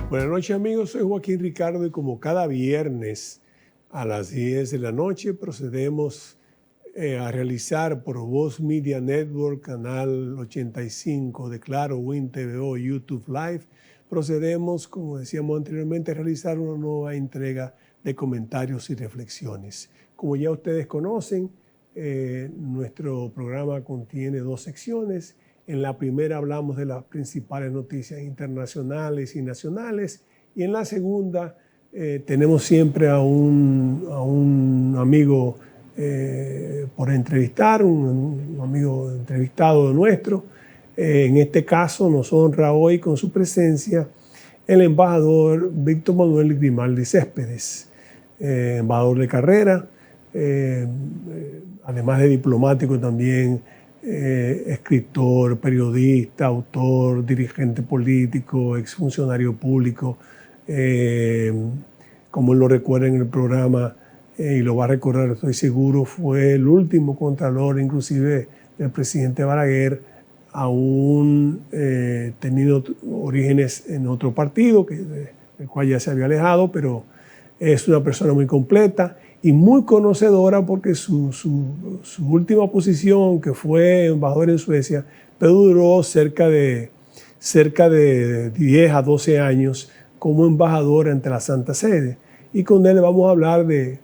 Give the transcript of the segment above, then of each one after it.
Buenas noches amigos, soy Joaquín Ricardo y como cada viernes a las 10 de la noche procedemos a realizar por Voz Media Network, Canal 85 de Claro, Win TVO, YouTube Live, procedemos, como decíamos anteriormente, a realizar una nueva entrega de comentarios y reflexiones. Como ya ustedes conocen, nuestro programa contiene dos secciones. En la primera hablamos de las principales noticias internacionales y nacionales y en la segunda tenemos siempre a un amigo por entrevistar, un amigo entrevistado nuestro. En este caso nos honra hoy con su presencia el embajador Víctor Manuel Grimaldi Céspedes, embajador de carrera, además de diplomático también, escritor, periodista, autor, dirigente político, exfuncionario público, como él lo recuerda en el programa y lo va a recordar, estoy seguro, fue el último contralor inclusive del presidente Balaguer, aún tenido orígenes en otro partido, del cual ya se había alejado, pero es una persona muy completa y muy conocedora porque su última posición, que fue embajador en Suecia, duró cerca de 10 a 12 años como embajador ante la Santa Sede. Y con él vamos a hablar del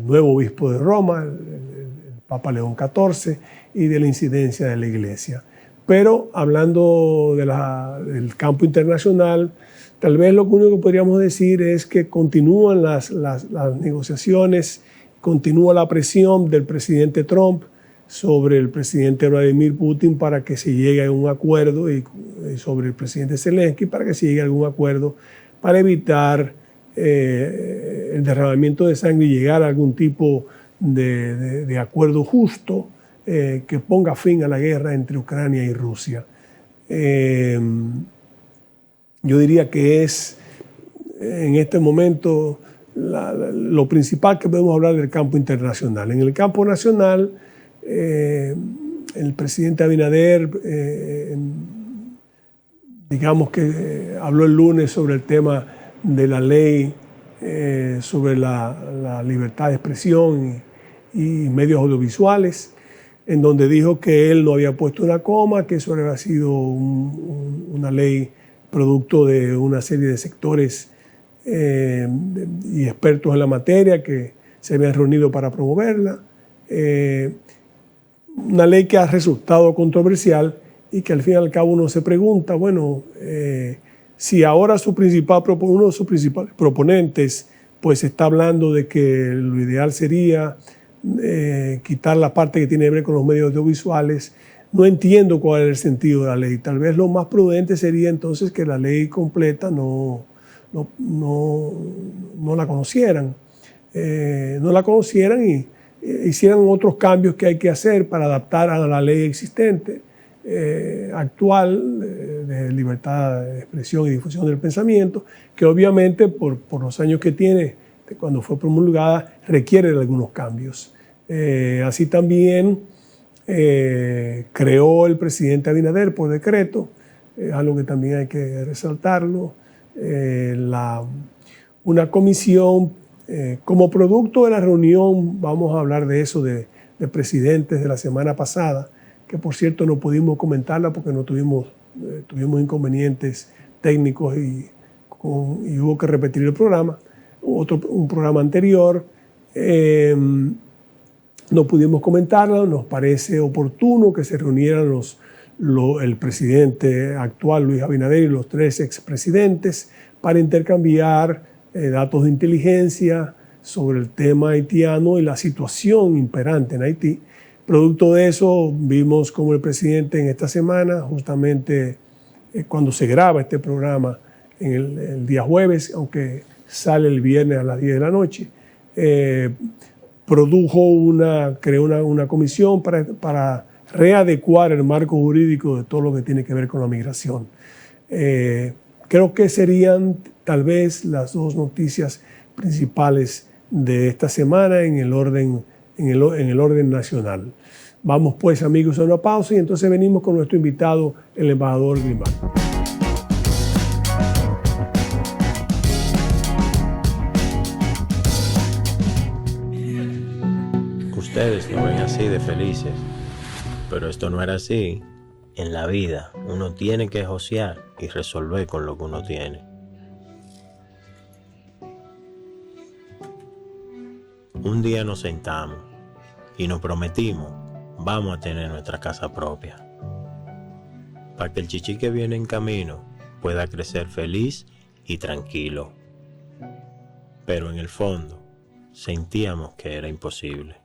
nuevo obispo de Roma, el Papa León XIV, y de la incidencia de la Iglesia. Pero hablando del campo internacional, tal vez lo único que podríamos decir es que continúan las negociaciones, continúa la presión del presidente Trump sobre el presidente Vladimir Putin para que se llegue a un acuerdo y sobre el presidente Zelensky para que se llegue a algún acuerdo para evitar el derramamiento de sangre y llegar a algún tipo de acuerdo justo que ponga fin a la guerra entre Ucrania y Rusia. Yo diría que es en este momento lo principal que podemos hablar del campo internacional. En el campo nacional, el presidente Abinader, digamos que habló el lunes sobre el tema de la ley sobre la libertad de expresión y medios audiovisuales, en donde dijo que él no había puesto una coma, que eso había sido una ley producto de una serie de sectores y expertos en la materia que se habían reunido para promoverla. Una ley que ha resultado controversial y que al fin y al cabo uno se pregunta, bueno, si ahora uno de sus principales proponentes pues está hablando de que lo ideal sería quitar la parte que tiene que ver con los medios audiovisuales, no entiendo cuál es el sentido de la ley. Tal vez lo más prudente sería entonces que la ley completa no la conocieran. No la conocieran y hicieran otros cambios que hay que hacer para adaptar a la ley existente actual de libertad de expresión y difusión del pensamiento, que obviamente por los años que tiene cuando fue promulgada requiere de algunos cambios. Así también creó el presidente Abinader por decreto, algo que también hay que resaltarlo, una comisión como producto de la reunión, vamos a hablar de eso, de presidentes de la semana pasada, que por cierto no pudimos comentarla porque no tuvimos inconvenientes técnicos y hubo que repetir el programa, un programa anterior. No pudimos comentarla, nos parece oportuno que se reunieran el presidente actual Luis Abinader y los 3 expresidentes para intercambiar datos de inteligencia sobre el tema haitiano y la situación imperante en Haití. Producto de eso, vimos como el presidente en esta semana, justamente cuando se graba este programa el día jueves, aunque sale el viernes a las 10 de la noche, creó una comisión para readecuar el marco jurídico de todo lo que tiene que ver con la migración. Creo que serían tal vez las 2 noticias principales de esta semana en el orden nacional. Vamos pues amigos a una pausa y entonces venimos con nuestro invitado, el embajador Grimaldi. Ustedes lo ven así de felices, pero esto no era así. En la vida uno tiene que josear y resolver con lo que uno tiene. Un día nos sentamos y nos prometimos, vamos a tener nuestra casa propia, para que el chichi que viene en camino pueda crecer feliz y tranquilo. Pero en el fondo sentíamos que era imposible.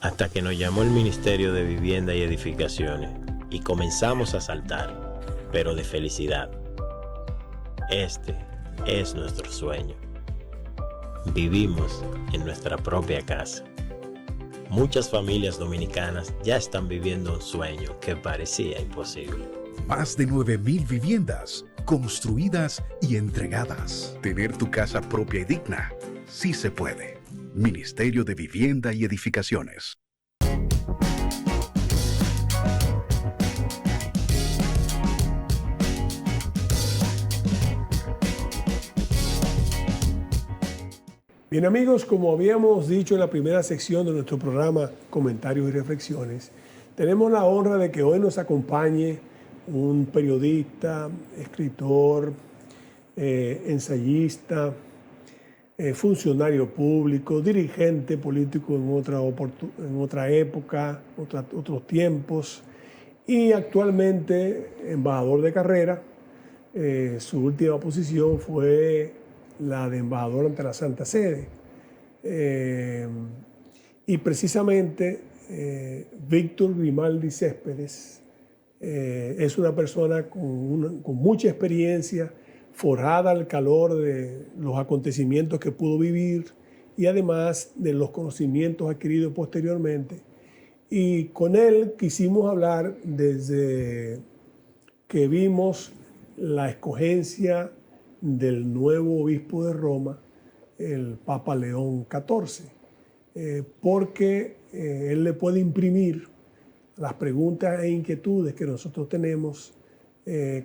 Hasta que nos llamó el Ministerio de Vivienda y Edificaciones y comenzamos a saltar, pero de felicidad. Este es nuestro sueño. Vivimos en nuestra propia casa. Muchas familias dominicanas ya están viviendo un sueño que parecía imposible. Más de 9.000 viviendas construidas y entregadas. Tener tu casa propia y digna, sí se puede. Ministerio de Vivienda y Edificaciones. Bien amigos, como habíamos dicho en la primera sección de nuestro programa Comentarios y Reflexiones, tenemos la honra de que hoy nos acompañe un periodista, escritor, ensayista, funcionario público, dirigente político en otra época, otros tiempos, y actualmente embajador de carrera. Su última posición fue la de embajador ante la Santa Sede. Y precisamente Víctor Grimaldi Céspedes es una persona con mucha experiencia, forjada al calor de los acontecimientos que pudo vivir y además de los conocimientos adquiridos posteriormente. Y con él quisimos hablar desde que vimos la escogencia del nuevo obispo de Roma, el Papa León XIV, porque él le puede imprimir las preguntas e inquietudes que nosotros tenemos.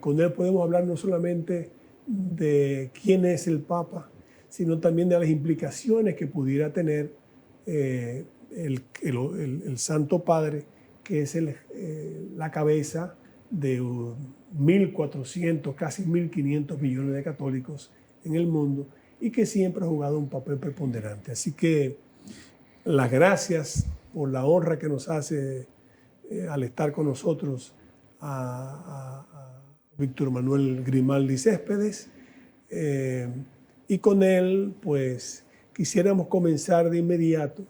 Con él podemos hablar no solamente de quién es el Papa, sino también de las implicaciones que pudiera tener el Santo Padre, que es la cabeza de 1.400, casi 1.500 millones de católicos en el mundo y que siempre ha jugado un papel preponderante. Así que las gracias por la honra que nos hace al estar con nosotros a Víctor Manuel Grimaldi Céspedes. Y con él, pues, quisiéramos comenzar de inmediato,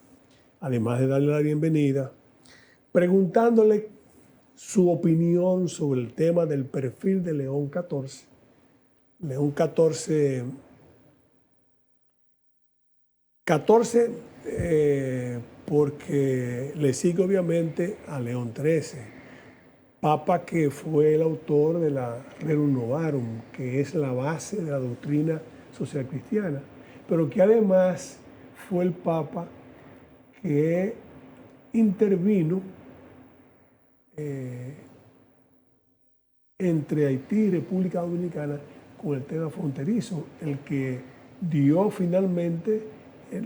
además de darle la bienvenida, preguntándole su opinión sobre el tema del perfil de León XIV. León XIV, porque le sigue obviamente a León XIII, Papa que fue el autor de la Rerum Novarum, que es la base de la doctrina social cristiana, pero que además fue el Papa que intervino entre Haití y República Dominicana con el tema fronterizo, el que dio finalmente,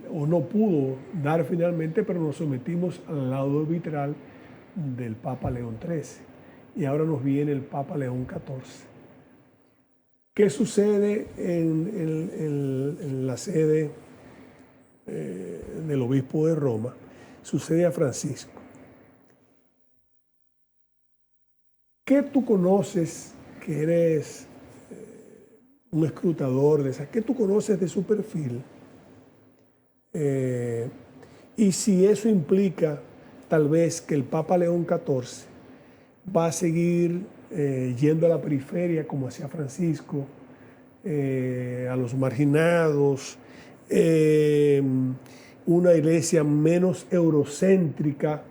o no pudo dar finalmente, pero nos sometimos al lado arbitral del Papa León XIII. Y ahora nos viene el Papa León XIV. ¿Qué sucede en la sede del obispo de Roma? Sucede a Francisco. ¿Qué tú conoces, que eres un escrutador de esa? ¿Qué tú conoces de su perfil? Y si eso implica tal vez que el Papa León XIV va a seguir yendo a la periferia como hacía Francisco, a los marginados, una iglesia menos eurocéntrica,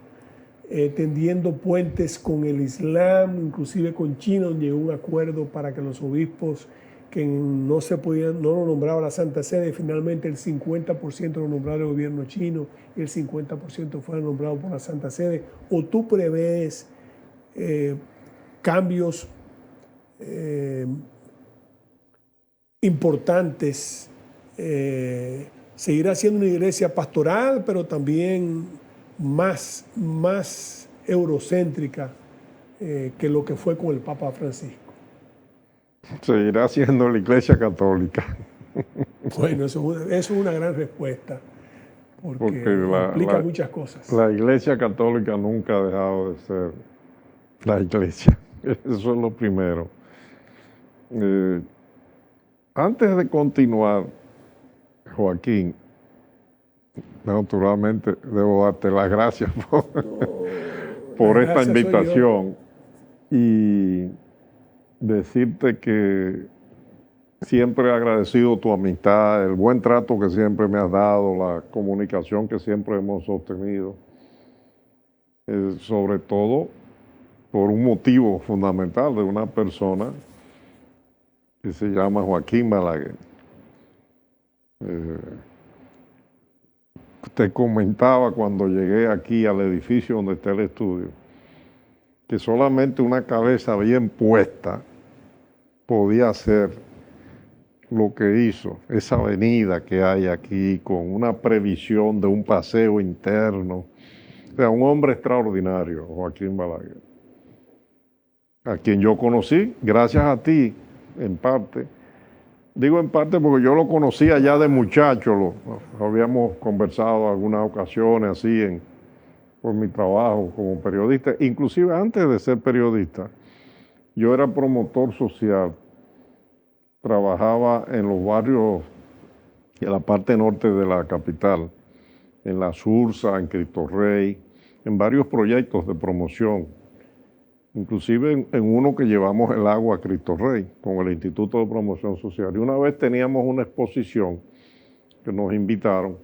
tendiendo puentes con el Islam, inclusive con China, donde llegó un acuerdo para que los obispos que no lo nombraba la Santa Sede, finalmente el 50% lo nombraba el gobierno chino y el 50% fuera nombrado por la Santa Sede. ¿O tú prevés cambios importantes? Seguirá siendo una iglesia pastoral, pero también más eurocéntrica que lo que fue con el Papa Francisco. Seguirá siendo la Iglesia Católica. Bueno, eso es una gran respuesta, porque implica muchas cosas. La Iglesia Católica nunca ha dejado de ser la Iglesia. Eso es lo primero. Antes de continuar, Joaquín, naturalmente debo darte las gracias por esta invitación y decirte que siempre he agradecido tu amistad, el buen trato que siempre me has dado, la comunicación que siempre hemos sostenido, sobre todo por un motivo fundamental de una persona que se llama Joaquín Balaguer. Te comentaba cuando llegué aquí al edificio donde está el estudio, que solamente una cabeza bien puesta podía hacer lo que hizo, esa avenida que hay aquí, con una previsión de un paseo interno. O sea, un hombre extraordinario, Joaquín Balaguer, a quien yo conocí gracias a ti, en parte. Digo en parte porque yo lo conocía ya de muchacho, lo habíamos conversado en algunas ocasiones así por mi trabajo como periodista. Inclusive antes de ser periodista, yo era promotor social, trabajaba en los barrios en la parte norte de la capital, en la Sursa, en Cristo Rey, en varios proyectos de promoción, inclusive en uno que llevamos el agua a Cristo Rey con el Instituto de Promoción Social. Y una vez teníamos una exposición que nos invitaron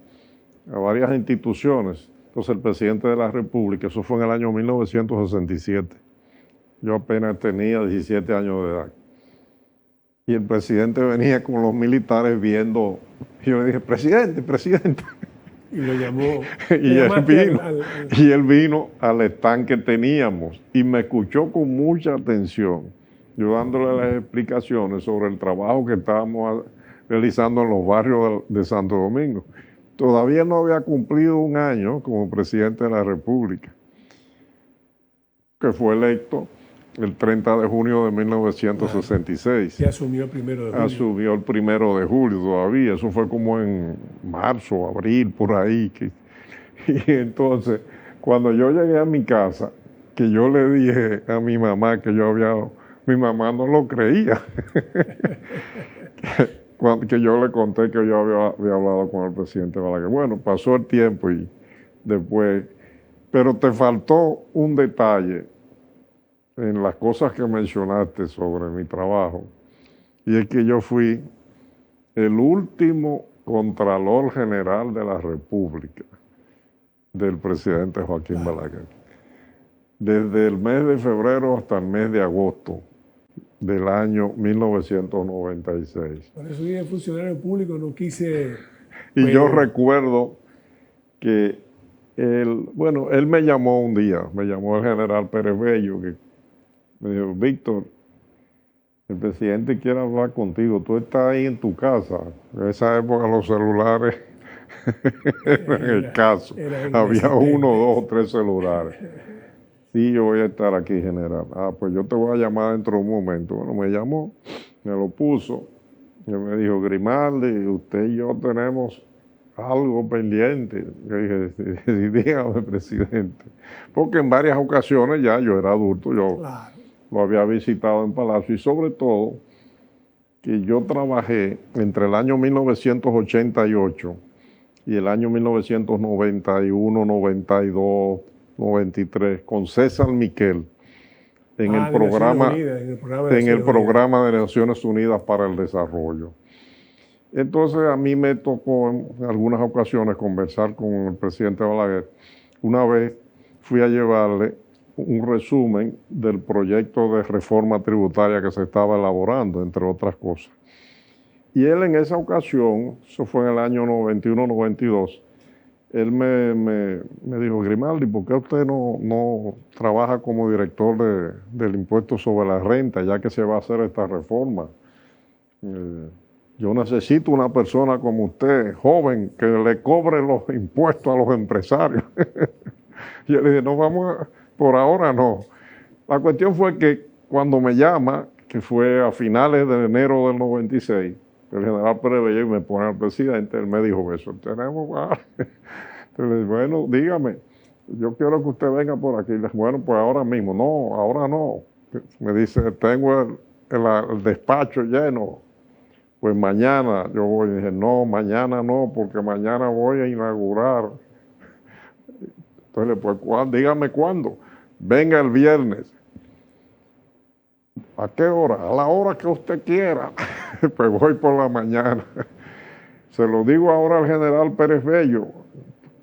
a varias instituciones. Entonces el presidente de la República, eso fue en el año 1967, yo apenas tenía 17 años de edad. Y el presidente venía con los militares viendo, y yo le dije, presidente. Y lo llamó. Y él vino al stand que teníamos y me escuchó con mucha atención, yo dándole las explicaciones sobre el trabajo que estábamos realizando en los barrios de Santo Domingo. Todavía no había cumplido un año como presidente de la República, que fue electo el 30 de junio de 1966. Y asumió el 1 de julio. Asumió el 1 de julio todavía. Eso fue como en marzo, abril, por ahí. Y entonces, cuando yo llegué a mi casa, que yo le dije a mi mamá que mi mamá no lo creía. Que yo le conté que yo había hablado con el presidente Balaguer. Bueno, pasó el tiempo y después... Pero te faltó un detalle en las cosas que mencionaste sobre mi trabajo, y es que yo fui el último Contralor General de la República del presidente Joaquín Balaguer, desde el mes de febrero hasta el mes de agosto del año 1996. Por eso dije funcionario público, no quise... Y yo recuerdo que él me llamó un día, me llamó el general Pérez Bello, que me dijo, Víctor, el presidente quiere hablar contigo, tú estás ahí en tu casa. En esa época los celulares eran escasos, había 1, 2 o 3 celulares. Sí, yo voy a estar aquí, general. Pues yo te voy a llamar dentro de un momento. Bueno, me llamó, me lo puso, y me dijo, Grimaldi, usted y yo tenemos algo pendiente. Yo dije, dígame, presidente. Porque en varias ocasiones ya yo era adulto, yo lo había visitado en Palacio, y sobre todo que yo trabajé entre el año 1988 y el año 1991, 92, 93 con César Miquel en el programa de Naciones Unidas para el Desarrollo. Entonces a mí me tocó en algunas ocasiones conversar con el presidente Balaguer. Una vez fui a llevarle un resumen del proyecto de reforma tributaria que se estaba elaborando, entre otras cosas. Y él en esa ocasión, eso fue en el año 91-92, él me dijo, Grimaldi, ¿por qué usted no trabaja como director del impuesto sobre la renta, ya que se va a hacer esta reforma? Yo necesito una persona como usted, joven, que le cobre los impuestos a los empresarios. Yo le dije, no vamos por ahora no. La cuestión fue que cuando me llama, que fue a finales de enero del 96, el general Pérez Bello me pone al presidente, él me dijo eso, tenemos... Entonces, bueno, dígame, yo quiero que usted venga por aquí. Bueno, pues ahora mismo. No, ahora no. Me dice, tengo el despacho lleno. Pues mañana yo voy. Y dije, no, mañana no, porque mañana voy a inaugurar. Entonces, pues, dígame cuándo. Venga el viernes. ¿A qué hora? A la hora que usted quiera. Pues voy por la mañana. Se lo digo ahora al general Pérez Bello,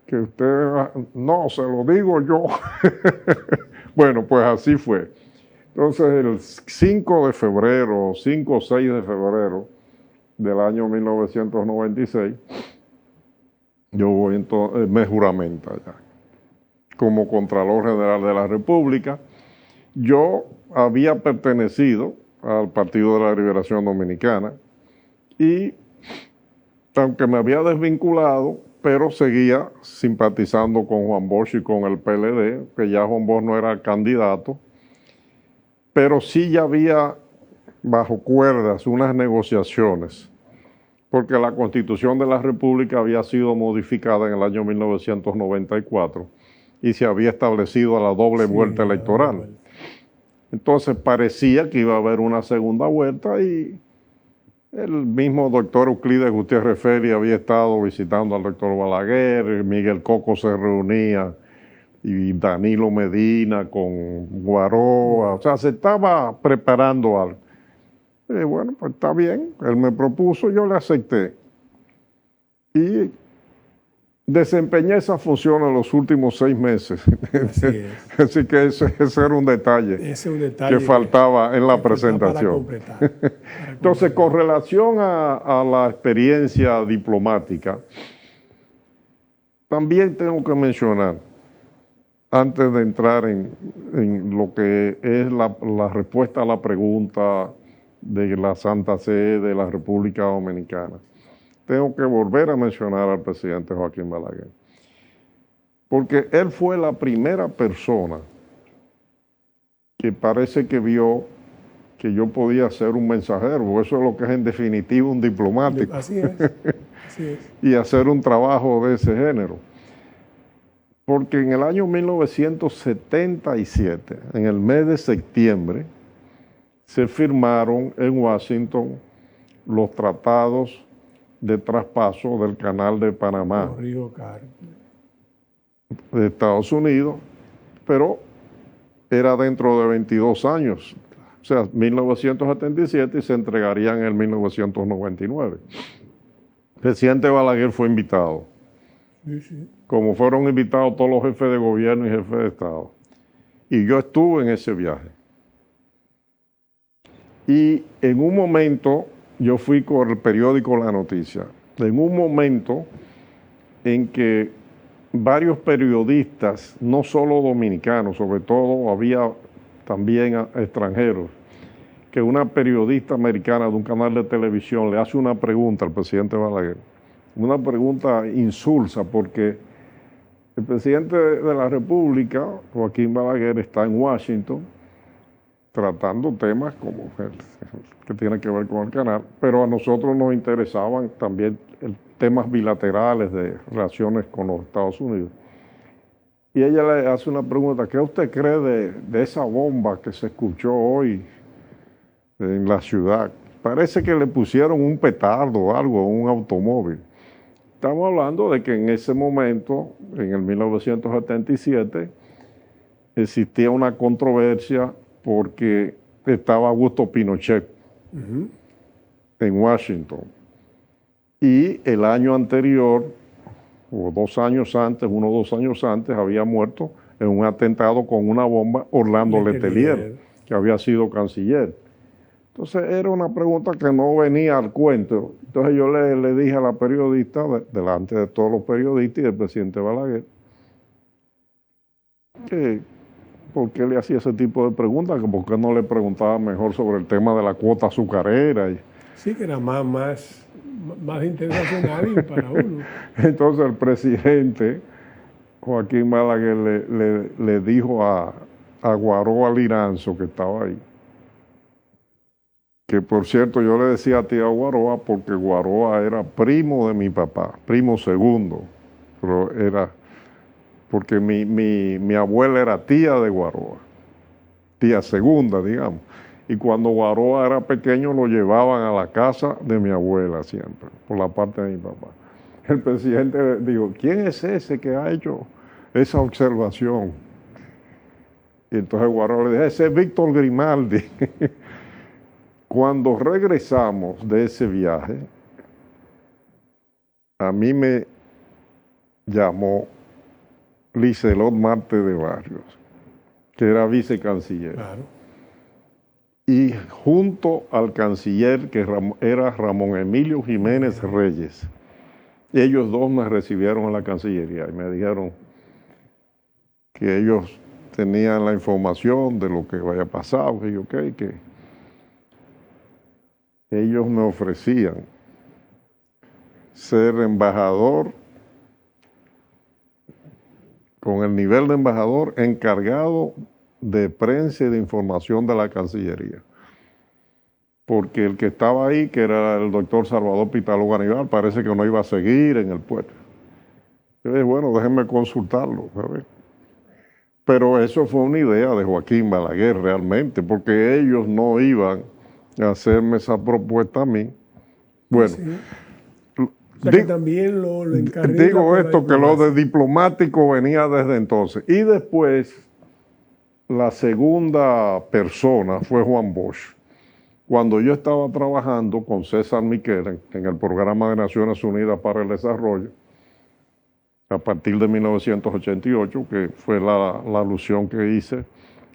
que usted, no, se lo digo yo. Bueno, pues así fue. Entonces, el 5 de febrero, 5 o 6 de febrero del año 1996, yo voy entonces, me juramenta ya, como Contralor General de la República. Yo había pertenecido al Partido de la Liberación Dominicana y, aunque me había desvinculado, pero seguía simpatizando con Juan Bosch y con el PLD, que ya Juan Bosch no era candidato, pero sí ya había bajo cuerdas unas negociaciones, porque la Constitución de la República había sido modificada en el año 1994 y se había establecido la doble vuelta electoral. Entonces parecía que iba a haber una segunda vuelta y el mismo doctor Euclides Gutiérrez Feri había estado visitando al doctor Balaguer, Miguel Coco se reunía y Danilo Medina con Guaroa, o sea, se estaba preparando algo. Y bueno, pues está bien, él me propuso, yo le acepté. Y desempeñé esa función en los últimos 6 meses. Así que ese era un detalle, que faltaba en la presentación. Entonces, con relación a la experiencia diplomática, también tengo que mencionar, antes de entrar en lo que es la respuesta a la pregunta de la Santa Sede de la República Dominicana, tengo que volver a mencionar al presidente Joaquín Balaguer, porque él fue la primera persona que parece que vio que yo podía ser un mensajero, eso es lo que es en definitiva un diplomático. Así es, así es. Y hacer un trabajo de ese género. Porque en el año 1977, en el mes de septiembre, se firmaron en Washington los tratados de traspaso del Canal de Panamá de Estados Unidos, pero era dentro de 22 años, o sea, 1977, y se entregarían en el 1999. El presidente Balaguer fue invitado, como fueron invitados todos los jefes de gobierno y jefes de Estado, y yo estuve en ese viaje. Y en un momento, yo fui con el periódico La Noticia, en un momento en que varios periodistas, no solo dominicanos, sobre todo había también extranjeros, que una periodista americana de un canal de televisión le hace una pregunta al presidente Balaguer, una pregunta insulsa, porque el presidente de la República, Joaquín Balaguer, está en Washington tratando temas como que tienen que ver con el canal, pero a nosotros nos interesaban también temas bilaterales de relaciones con los Estados Unidos. Y ella le hace una pregunta: ¿qué usted cree de esa bomba que se escuchó hoy en la ciudad? Parece que le pusieron un petardo o algo a un automóvil. Estamos hablando de que en ese momento, en el 1977, existía una controversia porque estaba Augusto Pinochet en Washington. Y el año anterior, o 2 años antes, 1 o 2 años antes, había muerto en un atentado con una bomba Orlando Letelier, que había sido canciller. Entonces era una pregunta que no venía al cuento. Entonces yo le dije a la periodista, delante de todos los periodistas y del presidente Balaguer, que por qué le hacía ese tipo de preguntas, que por qué no le preguntaba mejor sobre el tema de la cuota azucarera. Sí, que era más internacional y para uno. Entonces el presidente Joaquín Balaguer le dijo a Guaroa Liranzo, que estaba ahí, que por cierto yo le decía a tía Guaroa porque Guaroa era primo de mi papá, primo segundo, pero era porque mi abuela era tía de Guaroa, tía segunda, digamos. Y cuando Guaroa era pequeño lo llevaban a la casa de mi abuela siempre, por la parte de mi papá. El presidente dijo, ¿quién es ese que ha hecho esa observación? Y entonces Guaroa le dijo, ese es Víctor Grimaldi. Cuando regresamos de ese viaje, a mí me llamó Liselot Marte de Barrios, que era vicecanciller. Claro. Y junto al canciller, que era Ramón Emilio Jiménez Reyes, ellos dos me recibieron en la Cancillería y me dijeron que ellos tenían la información de lo que había pasado, que ellos me ofrecían ser embajador, con el nivel de embajador encargado de prensa y de información de la Cancillería. Porque el que estaba ahí, que era el doctor Salvador Pitalo Garibal, parece que no iba a seguir en el puesto. Yo dije, bueno, déjenme consultarlo, ¿sabes? Pero eso fue una idea de Joaquín Balaguer realmente, porque ellos no iban a hacerme esa propuesta a mí. Bueno, Sí. O sea que también lo encarrila digo por la esto, que lo diplomacia. de diplomático venía desde entonces. Y después, la segunda persona fue Juan Bosch. Cuando yo estaba trabajando con César Miquel en el Programa de Naciones Unidas para el Desarrollo, a partir de 1988, que fue la alusión que hice,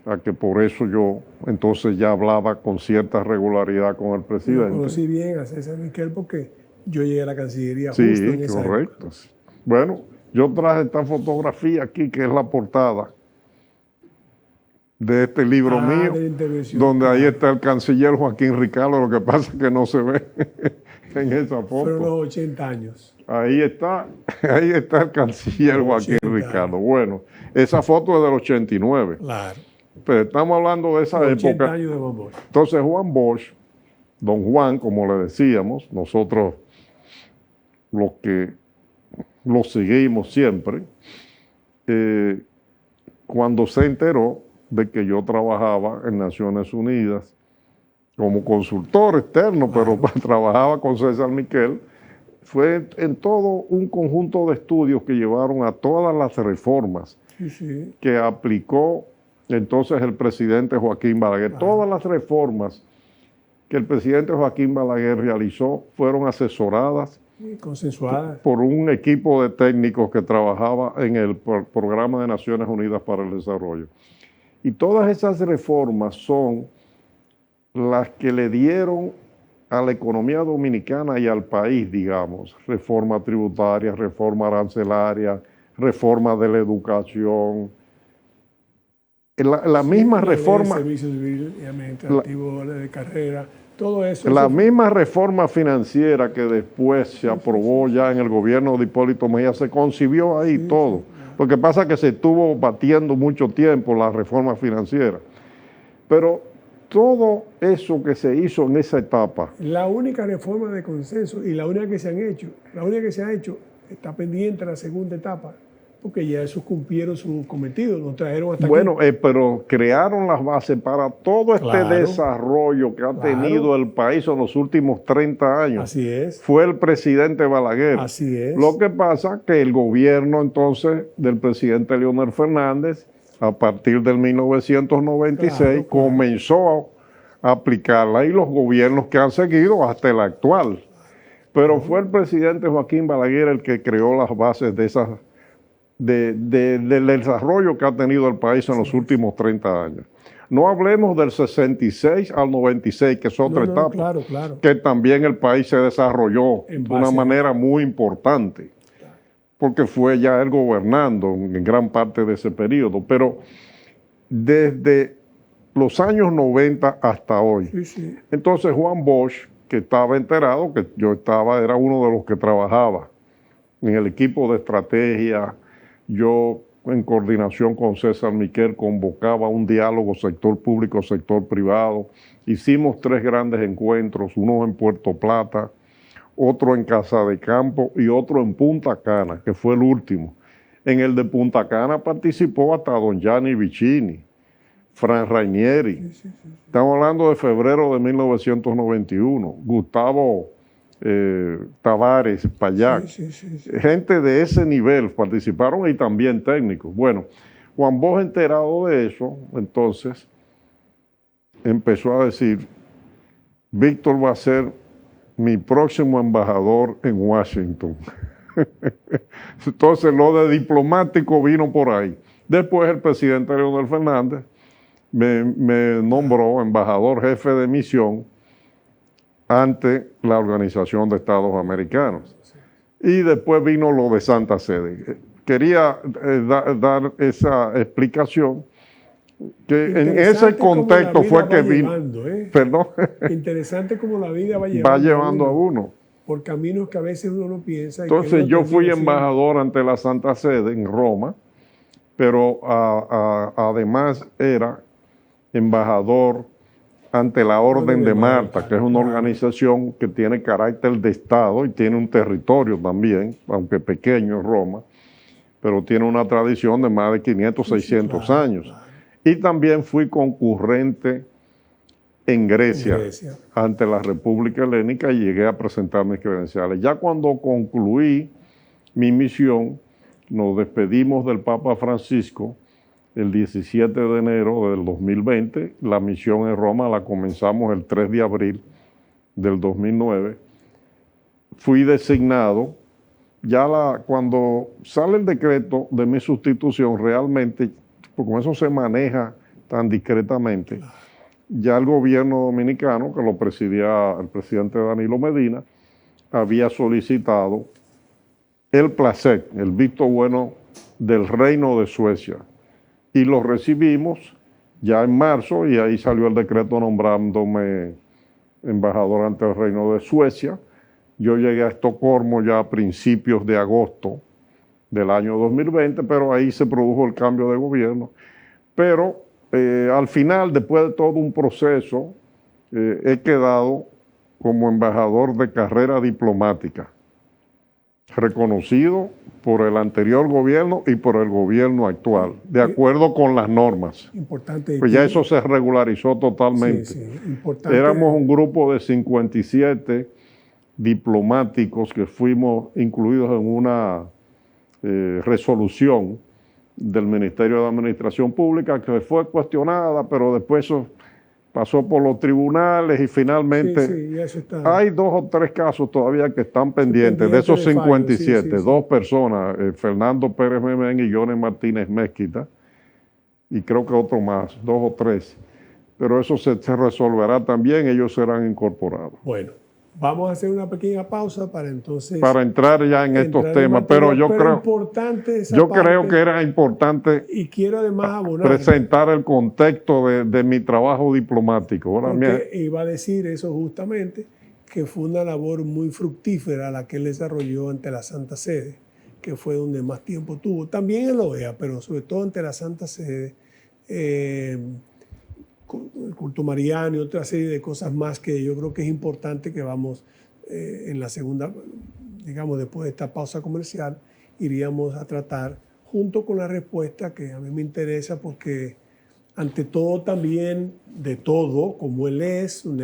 a que por eso yo entonces ya hablaba con cierta regularidad con el Yo presidente. conocí bien a César Miquel porque yo llegué a la Cancillería Sí, justo en esa correcto. época. Bueno, yo traje esta fotografía aquí, que es la portada de este libro mío, de la intervención. donde ahí está el canciller Joaquín Ricardo, lo que pasa es que no se ve en esa Fueron los foto. 80 años. Ahí está el canciller Los Joaquín 80. Ricardo. Bueno, esa foto es del 89, Claro. pero estamos hablando de esa Los 80 época. años de Juan Bosch. Entonces Juan Bosch, don Juan, como le decíamos, nosotros los que lo seguimos siempre, cuando se enteró de que yo trabajaba en Naciones Unidas como consultor externo, pero trabajaba con César Miquel, fue en todo un conjunto de estudios que llevaron a todas las reformas Sí, sí. que aplicó entonces el presidente Joaquín Balaguer. Todas las reformas que el presidente Joaquín Balaguer realizó fueron asesoradas Sí, consensuadas. por un equipo de técnicos que trabajaba en el Programa de Naciones Unidas para el Desarrollo. Y todas esas reformas son las que le dieron a la economía dominicana y al país, digamos, reforma tributaria, reforma arancelaria, reforma de la educación. La misma reforma, Servicio civil y administrativo, de carrera, todo eso. la eso fue- misma reforma financiera que después se aprobó ya en el gobierno de Hipólito Mejía, se concibió ahí todo. Lo que pasa es que se estuvo batiendo mucho tiempo la reforma financiera. Pero todo eso que se hizo en esa etapa, La única reforma de consenso y la única que se ha hecho, está pendiente la segunda etapa, porque ya esos cumplieron su cometido, nos trajeron hasta bueno, aquí. pero crearon las bases para todo este Claro. desarrollo que ha tenido el país en los últimos 30 años. Así es, Fue el presidente Balaguer. así es. Lo que pasa que el gobierno entonces del presidente Leonel Fernández, a partir del 1996, Claro. comenzó a aplicarla, y los gobiernos que han seguido hasta el actual. Pero fue el presidente Joaquín Balaguer el que creó las bases de esas, del desarrollo que ha tenido el país en los últimos 30 años. No hablemos del 66 al 96, que es otra No, etapa, claro. que también el país se desarrolló En de una base a- manera muy importante, porque fue ya él gobernando en gran parte de ese periodo. Pero desde los años 90 hasta hoy. Sí, sí. Entonces Juan Bosch, que estaba enterado, que yo era uno de los que trabajaba en el equipo de estrategia, yo en coordinación con César Miquel convocaba un diálogo sector público, sector privado. Hicimos 3 grandes encuentros, uno en Puerto Plata, otro en Casa de Campo y otro en Punta Cana, que fue el último. En el de Punta Cana participó hasta don Gianni Vicini, Fran Rainieri. Estamos hablando de febrero de 1991. Gustavo Tavares Payac. Gente de ese nivel participaron y también técnicos. Bueno, Juan Bosch, enterado de eso, entonces empezó a decir: Víctor va a ser mi próximo embajador en Washington. Entonces lo de diplomático vino por ahí. Después el presidente Leonel Fernández me nombró embajador jefe de misión ante la Organización de Estados Americanos. Y después vino lo de Santa Sede. Quería dar esa explicación, que en ese contexto fue que vino. Perdón. Interesante como la vida va llevando a uno. Por caminos que a veces uno no piensa. Entonces yo fui embajador ante la Santa Sede en Roma, pero además era embajador ante la Orden de Malta, que es una organización que tiene carácter de Estado y tiene un territorio también, aunque pequeño en Roma, pero tiene una tradición de más de 500, 600 años. Y también fui concurrente en Grecia, ante la República Helénica, y llegué a presentar mis credenciales. Ya cuando concluí mi misión, nos despedimos del Papa Francisco el 17 de enero del 2020. La misión en Roma la comenzamos el 3 de abril del 2009. Fui designado, cuando sale el decreto de mi sustitución, realmente, porque con eso se maneja tan discretamente, ya el gobierno dominicano, que lo presidía el presidente Danilo Medina, había solicitado el placet, el visto bueno del Reino de Suecia. Y lo recibimos ya en marzo, y ahí salió el decreto nombrándome embajador ante el Reino de Suecia. Yo llegué a Estocolmo ya a principios de agosto del año 2020, pero ahí se produjo el cambio de gobierno. Pero al final, después de todo un proceso, he quedado como embajador de carrera diplomática, reconocido por el anterior gobierno y por el gobierno actual, de acuerdo con las normas. Importante. Pues ya eso se regularizó totalmente. Importante. Éramos un grupo de 57 diplomáticos que fuimos incluidos en una resolución del Ministerio de Administración Pública, que fue cuestionada, pero después eso pasó por los tribunales y finalmente hay 2 o 3 casos todavía que están pendientes. De esos 57, 2 personas, Fernando Pérez Memén y Johnny Martínez Mezquita, y creo que otro más, 2 o 3. Pero eso se resolverá también, ellos serán incorporados. Bueno, vamos a hacer una pequeña pausa para entonces... Para entrar ya en estos temas, pero yo creo que era importante y quiero además abonar, presentar el contexto de mi trabajo diplomático. Porque iba a decir eso justamente, que fue una labor muy fructífera la que él desarrolló ante la Santa Sede, que fue donde más tiempo tuvo. También en la OEA, pero sobre todo ante la Santa Sede, el culto mariano y otra serie de cosas más que yo creo que es importante que vamos en la segunda, digamos, después de esta pausa comercial, iríamos a tratar junto con la respuesta que a mí me interesa, porque ante todo también, de todo, como él es, un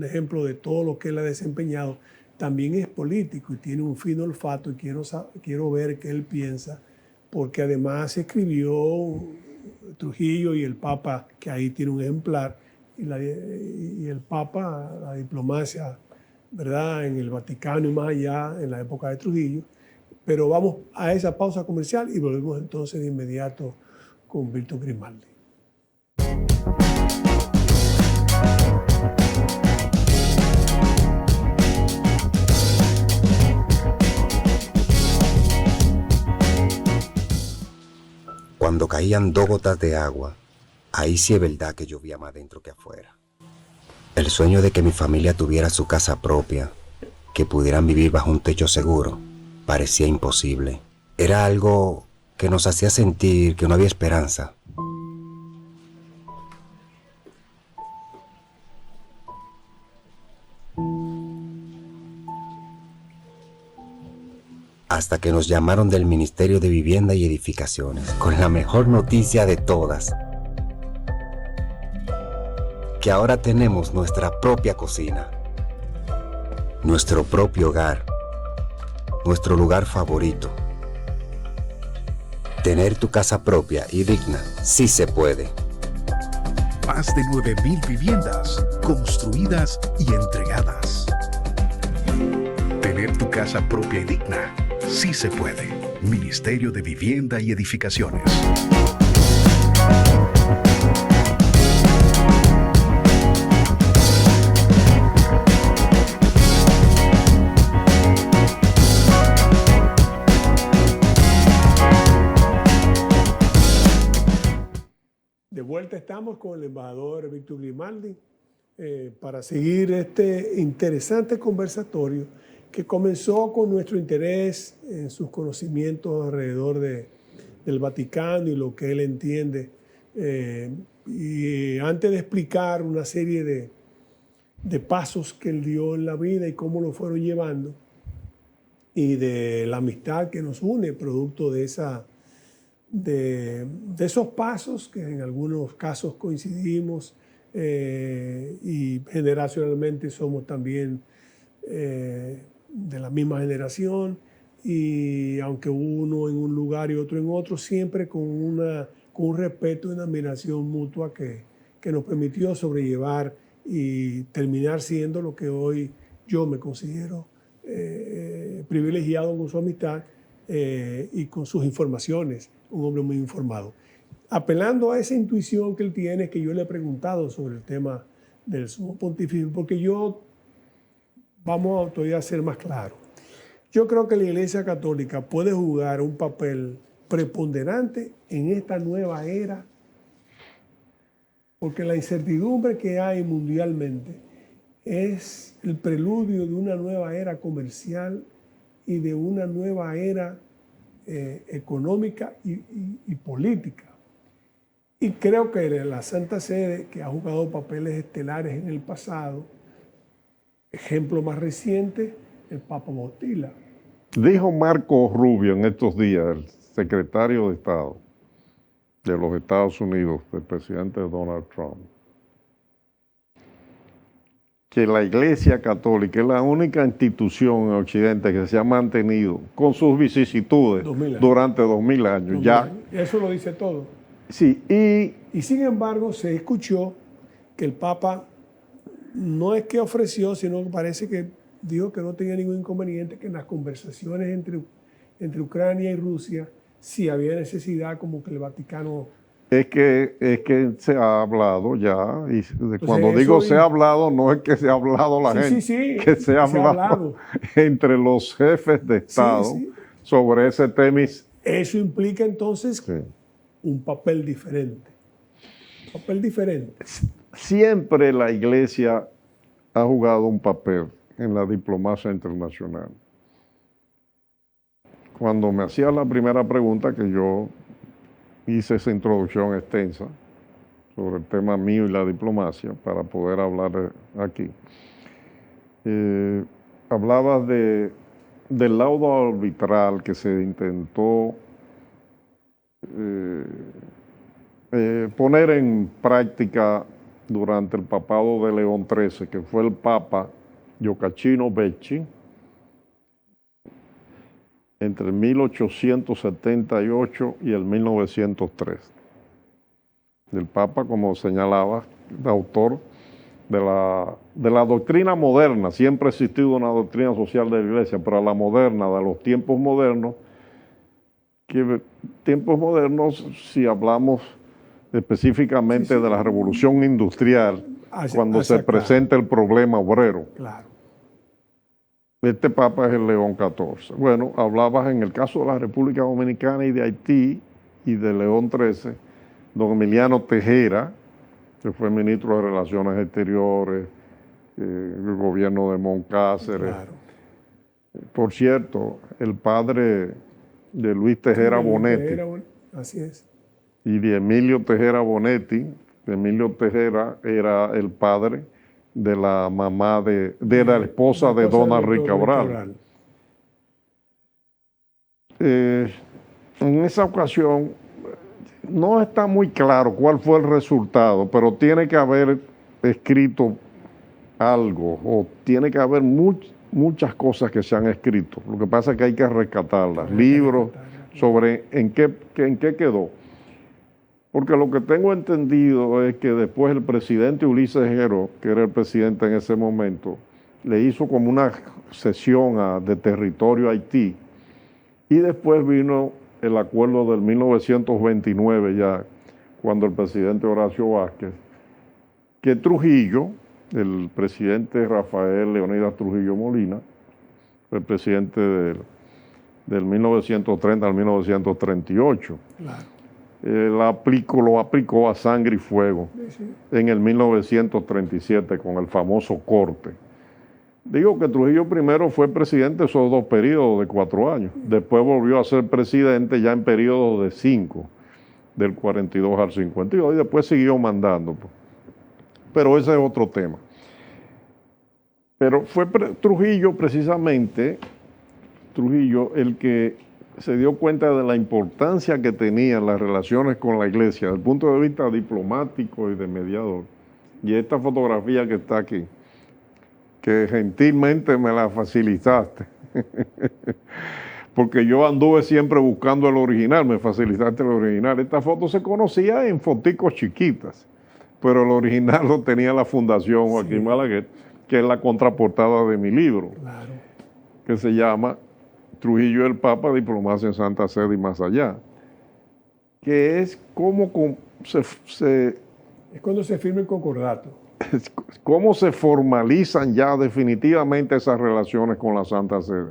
ejemplo de todo lo que él ha desempeñado, también es político y tiene un fino olfato, y quiero ver qué él piensa, porque además escribió Trujillo y el Papa, que ahí tiene un ejemplar, y el Papa, la diplomacia, ¿verdad?, en el Vaticano y más allá, en la época de Trujillo. Pero vamos a esa pausa comercial y volvemos entonces de inmediato con Víctor Grimaldi. Cuando caían 2 gotas de agua, ahí sí es verdad que llovía más dentro que afuera. El sueño de que mi familia tuviera su casa propia, que pudieran vivir bajo un techo seguro, parecía imposible. Era algo que nos hacía sentir que no había esperanza. Hasta que nos llamaron del Ministerio de Vivienda y Edificaciones con la mejor noticia de todas: que ahora tenemos nuestra propia cocina, nuestro propio hogar, nuestro lugar favorito. Tener tu casa propia y digna sí se puede. Más de 9.000 viviendas construidas y entregadas. Tener tu casa propia y digna sí se puede. Ministerio de Vivienda y Edificaciones. De vuelta estamos con el embajador Víctor Grimaldi para seguir este interesante conversatorio que comenzó con nuestro interés en sus conocimientos alrededor del Vaticano y lo que él entiende. Y antes de explicar una serie de pasos que él dio en la vida y cómo lo fueron llevando, y de la amistad que nos une, producto de esos pasos que en algunos casos coincidimos y generacionalmente somos también de la misma generación, y aunque uno en un lugar y otro en otro, siempre con un respeto y una admiración mutua que nos permitió sobrellevar y terminar siendo lo que hoy yo me considero privilegiado con su amistad y con sus informaciones, un hombre muy informado. Apelando a esa intuición que él tiene, que yo le he preguntado sobre el tema del sumo pontificio, porque vamos a todavía ser más claros. Yo creo que la Iglesia Católica puede jugar un papel preponderante en esta nueva era, porque la incertidumbre que hay mundialmente es el preludio de una nueva era comercial y de una nueva era económica y política. Y creo que la Santa Sede, que ha jugado papeles estelares en el pasado, ejemplo más reciente, el Papa Botila. Dijo Marco Rubio en estos días, el secretario de Estado de los Estados Unidos, del presidente Donald Trump, que la Iglesia Católica es la única institución en Occidente que se ha mantenido con sus vicisitudes durante 2000 años. Ya. Eso lo dice todo. Sí, y sin embargo se escuchó que el Papa no es que ofreció, sino que parece que dijo que no tenía ningún inconveniente, que en las conversaciones entre Ucrania y Rusia sí había necesidad, como que el Vaticano... Es que se ha hablado ya, y cuando digo se ha hablado, no es que se ha hablado la gente, que se ha hablado entre los jefes de Estado sobre ese tema. Eso implica entonces un papel diferente. Siempre la Iglesia ha jugado un papel en la diplomacia internacional. Cuando me hacía la primera pregunta, que yo hice esa introducción extensa sobre el tema mío y la diplomacia para poder hablar aquí, hablabas del laudo arbitral que se intentó poner en práctica durante el papado de León XIII, que fue el Papa Gioacchino Becci, entre el 1878 y el 1903. El Papa, como señalaba, autor de la doctrina moderna. Siempre ha existido una doctrina social de la Iglesia, pero la moderna, de los tiempos modernos, si hablamos específicamente de la revolución industrial, cuando se presenta el problema obrero. Claro. Este Papa es el León XIV. Bueno, hablabas en el caso de la República Dominicana y de Haití y de León XIII, don Emiliano Tejera, que fue ministro de Relaciones Exteriores, el gobierno de Moncáceres. Claro. Por cierto, el padre de Luis Tejera Sí, Bonetti así es. y de Emilio Tejera Bonetti. Emilio Tejera era el padre de la mamá de la esposa de Don Henry Cabral. En esa ocasión no está muy claro cuál fue el resultado, pero tiene que haber escrito algo o tiene que haber muchas cosas que se han escrito. Lo que pasa es que hay que rescatarlas, libros sobre en qué quedó. Porque lo que tengo entendido es que después el presidente Ulises Geró, que era el presidente en ese momento, le hizo como una cesión de territorio a Haití, y después vino el acuerdo del 1929 ya, cuando el presidente Horacio Vázquez, que Trujillo, el presidente Rafael Leonidas Trujillo Molina, el presidente del 1930 al 1938, Claro. lo aplicó a sangre y fuego Sí. en el 1937 con el famoso corte. Digo que Trujillo primero fue presidente esos 2 periodos de 4 años. Después volvió a ser presidente ya en periodos de 5, del 42 al 52, y después siguió mandando. Pero ese es otro tema. Pero fue Trujillo precisamente, el que se dio cuenta de la importancia que tenían las relaciones con la iglesia desde el punto de vista diplomático y de mediador. Y esta fotografía que está aquí, que gentilmente me la facilitaste, porque yo anduve siempre buscando el original, me facilitaste el original. Esta foto se conocía en foticos chiquitas, pero el original lo tenía la Fundación Joaquín Balaguer, que es la contraportada de mi libro, Claro. que se llama Trujillo el Papa, Diplomacia en Santa Sede y más allá, que es cómo Es cuando se firma el concordato. cómo se formalizan ya definitivamente esas relaciones con la Santa Sede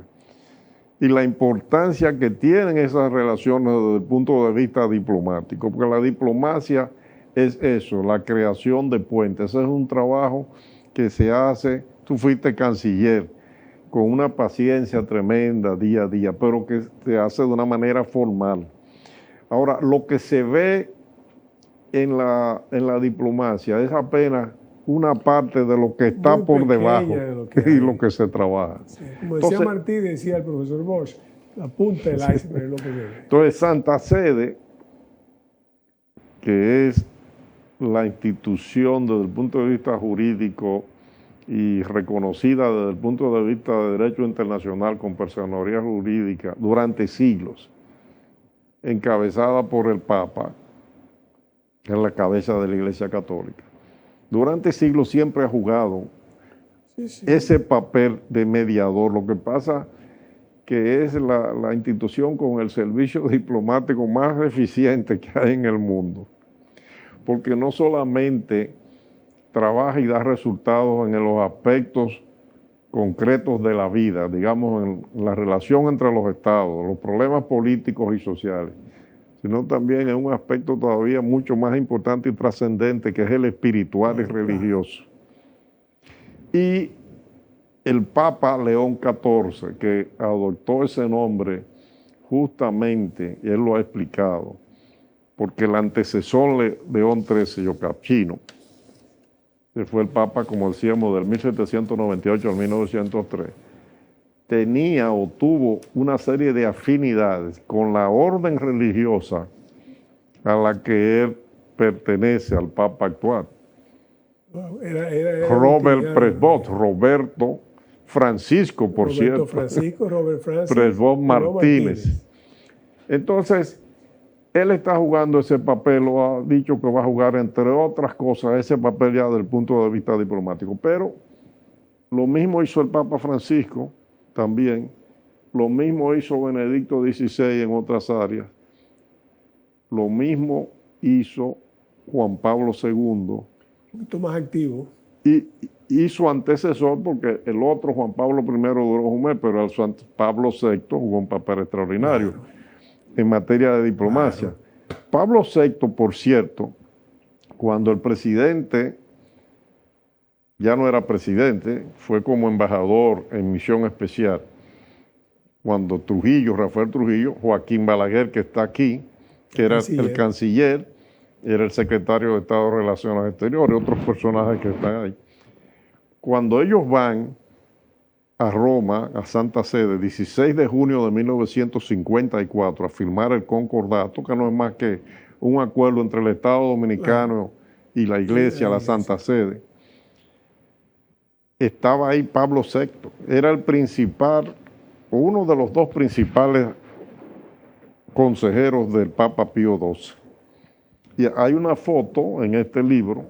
y la importancia que tienen esas relaciones desde el punto de vista diplomático, porque la diplomacia es eso, la creación de puentes. Ese es un trabajo que se hace, tú fuiste canciller, con una paciencia tremenda día a día, pero que se hace de una manera formal. Ahora, lo que se ve en la diplomacia es apenas una parte de lo que está Muy por pequeña debajo de lo que y hay. lo que se trabaja. Sí. Como decía Entonces, Martí, decía el profesor Bosch, la punta del iceberg es lo que viene. Entonces, Santa Sede, que es la institución desde el punto de vista jurídico y reconocida desde el punto de vista de derecho internacional con personería jurídica durante siglos, encabezada por el Papa, que es la cabeza de la Iglesia Católica. Durante siglos siempre ha jugado ese papel de mediador. Lo que pasa que es la institución con el servicio diplomático más eficiente que hay en el mundo, porque no solamente trabaja y da resultados en los aspectos concretos de la vida, digamos, en la relación entre los estados, los problemas políticos y sociales, sino también en un aspecto todavía mucho más importante y trascendente, que es el espiritual y religioso. Y el Papa León XIV, que adoptó ese nombre justamente, y él lo ha explicado, porque el antecesor León XIII, Giocacchino, que fue el Papa, como decíamos, del 1798 al 1903, tenía o tuvo una serie de afinidades con la orden religiosa a la que él pertenece, al Papa actual. Robert Presbot, Roberto Francisco, por cierto. Robert Francisco Presbot Martínez. Entonces, él está jugando ese papel, lo ha dicho que va a jugar, entre otras cosas, ese papel ya desde el punto de vista diplomático. Pero lo mismo hizo el Papa Francisco también, lo mismo hizo Benedicto XVI en otras áreas, lo mismo hizo Juan Pablo II. Un poquito más activo. Y su antecesor, porque el otro, Juan Pablo I, duró un mes, pero el Pablo VI jugó un papel extraordinario en materia de diplomacia. Pablo VI, por cierto, cuando el presidente ya no era presidente, fue como embajador en misión especial, cuando Trujillo, Rafael Trujillo, Joaquín Balaguer, que está aquí, que era el canciller, era el secretario de Estado de Relaciones Exteriores, otros personajes que están ahí. Cuando ellos van a Roma, a Santa Sede, 16 de junio de 1954, a firmar el concordato, que no es más que un acuerdo entre el Estado Dominicano y la Iglesia, la Santa Sede, estaba ahí Pablo VI, era el principal, uno de los dos principales consejeros del Papa Pío XII. Y hay una foto en este libro,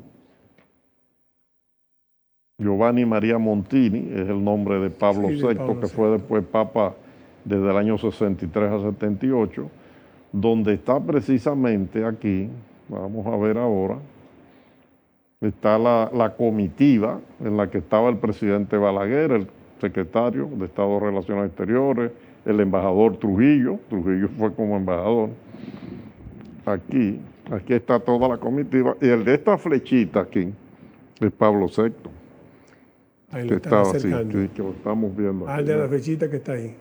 Giovanni María Montini, es el nombre de Pablo VI, que fue después Papa desde el año 63 a 78, donde está precisamente aquí, vamos a ver ahora, está la comitiva en la que estaba el presidente Balaguer, el secretario de Estado de Relaciones Exteriores, el embajador Trujillo fue como embajador. Aquí está toda la comitiva, y el de esta flechita aquí es Pablo VI. Ahí que lo están estaba así, acercando. que lo estamos viendo. El de la flechita que está ahí.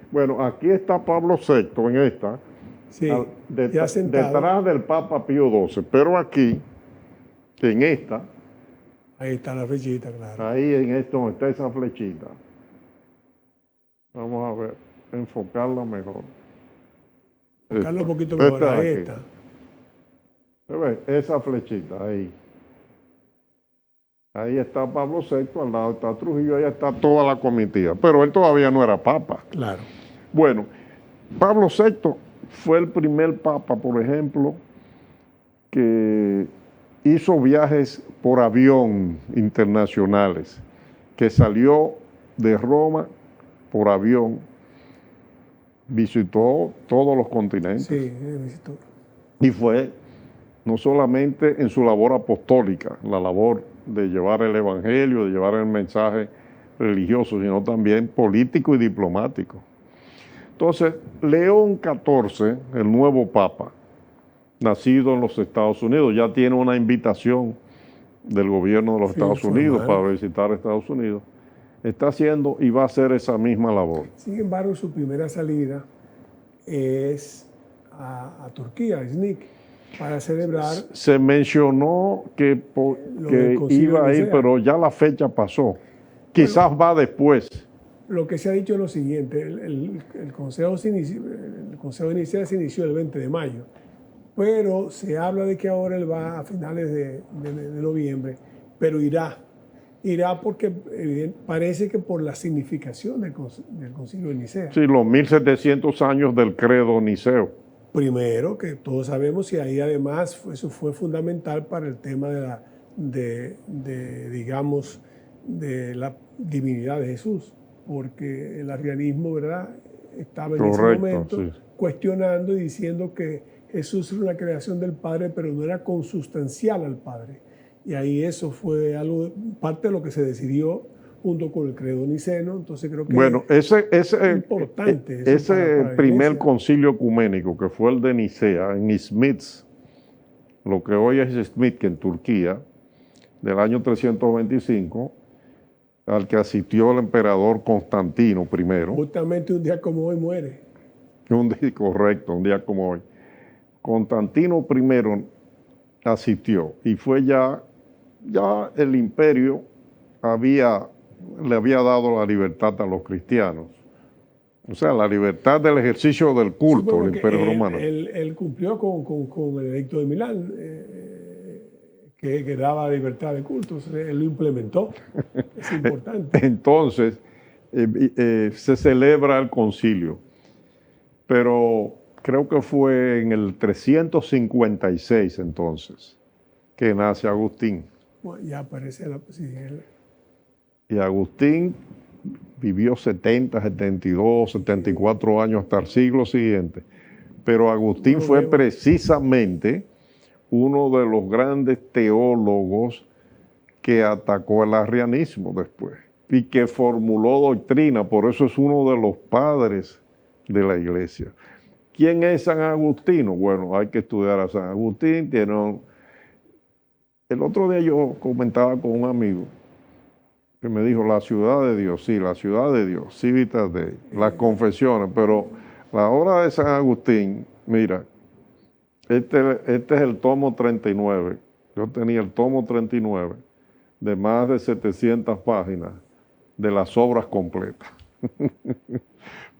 Bueno, aquí está Pablo VI en esta, Sí, ya sentado. detrás del Papa Pío XII, pero aquí, en esta, ahí está la flechita, claro. ahí en esto donde está esa flechita. Vamos a ver, enfocarla mejor. Enfocarla un poquito mejor, ahí está. ¿Se ve? Esa flechita, ahí. Ahí está Pablo VI, al lado está Trujillo, ahí está toda la comitiva. Pero él todavía no era papa. Claro. Bueno, Pablo VI fue el primer papa, por ejemplo, que hizo viajes por avión internacionales, que salió de Roma por avión, visitó todos los continentes. Sí, visitó. Y fue no solamente en su labor apostólica, la labor de llevar el evangelio, de llevar el mensaje religioso, sino también político y diplomático. Entonces, León XIV, el nuevo papa, nacido en los Estados Unidos, ya tiene una invitación del gobierno de los Estados Unidos para visitar Estados Unidos, está haciendo y va a hacer esa misma labor. Sin embargo, su primera salida es a Turquía, a Iznik, para celebrar... Se mencionó que iba a ir, pero ya la fecha pasó. Quizás va después. Lo que se ha dicho es lo siguiente, el consejo inicial se inició el 20 de mayo, pero se habla de que ahora él va a finales de noviembre, pero irá porque parece que por la significación del concilio de Nicea. Sí, los 1700 años del credo niceo. Primero, que todos sabemos, y ahí además eso fue fundamental para el tema digamos, de la divinidad de Jesús, porque el arrianismo, ¿verdad?, estaba en ese momento cuestionando y diciendo que Jesús era una creación del Padre, pero no era consustancial al Padre. Y ahí eso fue parte de lo que se decidió junto con el credo niceno. Entonces creo que es importante. Ese primer concilio ecuménico, que fue el de Nicea, en Izmit, lo que hoy es Izmit, que en Turquía, del año 325, al que asistió el emperador Constantino I. Justamente un día como hoy muere. Correcto, un día como hoy. Constantino I asistió y fue ya el imperio le había dado la libertad a los cristianos. O sea, la libertad del ejercicio del culto del Imperio Romano. Él cumplió con el edicto de Milán, que daba libertad de culto. Él lo implementó. Es importante. Entonces, se celebra el concilio. Pero creo que fue en el 356 entonces que nace Agustín. Bueno, ya aparece Y Agustín vivió 70, 72, 74 años hasta el siglo siguiente. Pero Agustín fue precisamente uno de los grandes teólogos que atacó el arrianismo después y que formuló doctrina, por eso es uno de los padres de la iglesia. ¿Quién es San Agustino? Bueno, hay que estudiar a San Agustín. El otro día yo comentaba con un amigo que me dijo, la ciudad de Dios, sí, la ciudad de Dios, Civitas Dei, las confesiones, pero la obra de San Agustín, mira, este es el tomo 39, yo tenía el tomo 39 de más de 700 páginas de las obras completas.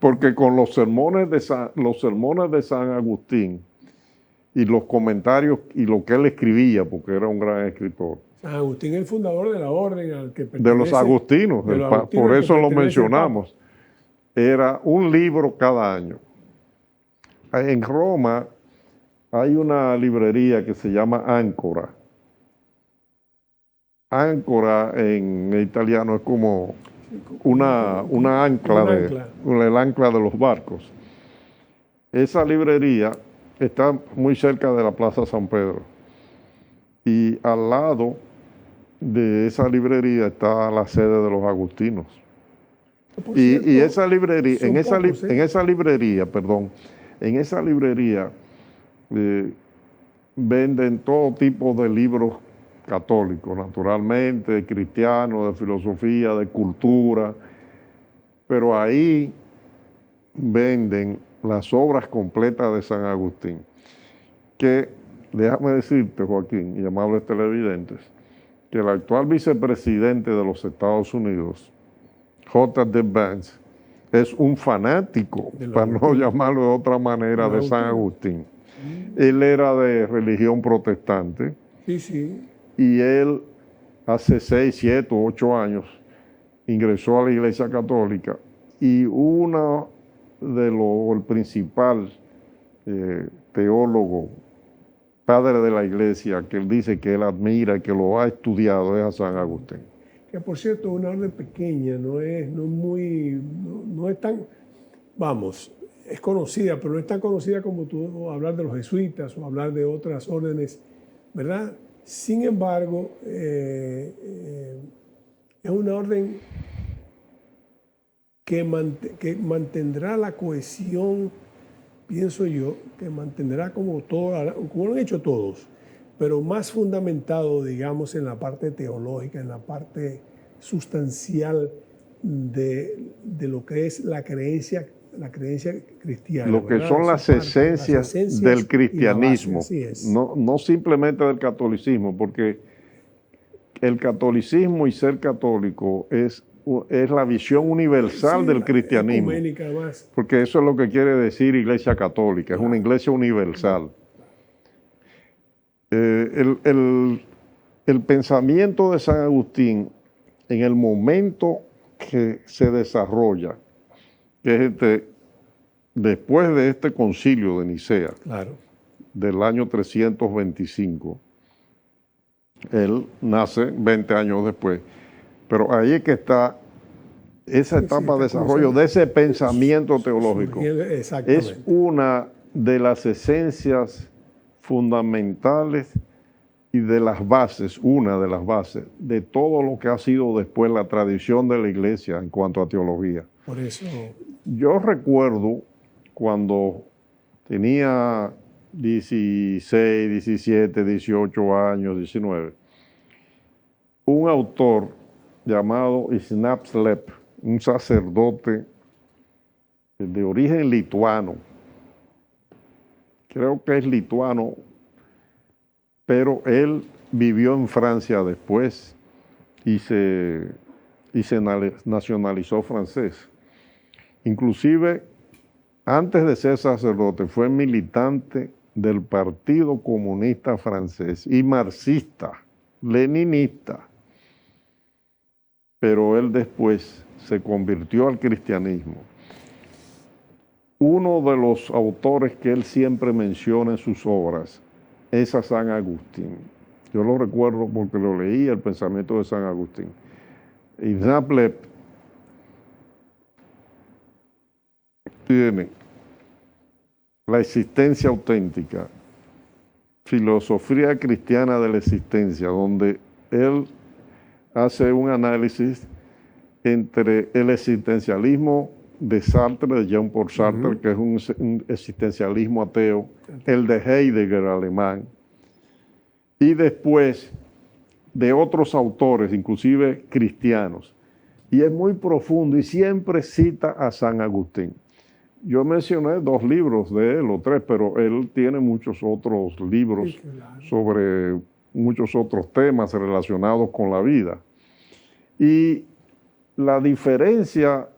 Porque con los sermones de San Agustín y los comentarios y lo que él escribía, porque era un gran escritor. San Agustín es el fundador de la orden al que pertenece. De los agustinos, por eso lo mencionamos. Era un libro cada año. En Roma hay una librería que se llama Áncora. Áncora en italiano es como una ancla, el ancla de los barcos. Esa librería está muy cerca de la Plaza San Pedro. Y al lado de esa librería está la sede de los agustinos. Y esa librería, en esa librería venden todo tipo de libros católicos, naturalmente, cristianos, de filosofía, de cultura, pero ahí venden las obras completas de San Agustín, que, déjame decirte, Joaquín y amables televidentes, que el actual vicepresidente de los Estados Unidos, J.D. Vance, es un fanático, para no llamarlo de otra manera, de San Agustín. Él era de religión protestante. Sí, sí. Y él hace 6, 7, 8 años ingresó a la Iglesia Católica y el principal teólogo, padre de la Iglesia, que él dice que él admira, que lo ha estudiado, es a San Agustín. Que por cierto, una orden pequeña, no es tan, vamos, es conocida, pero no es tan conocida como tú hablar de los jesuitas o hablar de otras órdenes, ¿verdad? Sin embargo, es una orden que mantendrá la cohesión, pienso yo, que mantendrá como lo han hecho todos, pero más fundamentado, digamos, en la parte teológica, en la parte sustancial de lo que es la creencia cristiana. Lo que ¿verdad? Son las esencias del cristianismo, no simplemente del catolicismo, porque el catolicismo y ser católico es la visión universal del cristianismo. Porque eso es lo que quiere decir Iglesia Católica, es una iglesia universal. El pensamiento de San Agustín, en el momento que se desarrolla, que es después de este concilio de Nicea, claro, del año 325, él nace 20 años después, pero ahí es que está esa etapa de desarrollo de ese pensamiento teológico. Es una de las esencias fundamentales y de las bases, una de las bases de todo lo que ha sido después la tradición de la Iglesia en cuanto a teología. Por eso. Yo recuerdo cuando tenía 16, 17, 18 años, 19, un autor llamado Snapslep, un sacerdote de origen lituano, creo que es lituano, pero él vivió en Francia después y se nacionalizó francés. Inclusive, antes de ser sacerdote, fue militante del Partido Comunista Francés y marxista, leninista. Pero él después se convirtió al cristianismo. Uno de los autores que él siempre menciona en sus obras es a San Agustín. Yo lo recuerdo porque lo leí, el pensamiento de San Agustín. Snapslep tiene la existencia auténtica, filosofía cristiana de la existencia, donde él hace un análisis entre el existencialismo de Sartre, de Jean-Paul Sartre, que es un existencialismo ateo, el de Heidegger, alemán, y después de otros autores, inclusive cristianos. Y es muy profundo y siempre cita a San Agustín. Yo mencioné 2 libros de él o 3, pero él tiene muchos otros libros Sí, claro. sobre muchos otros temas relacionados con la vida. Y la diferencia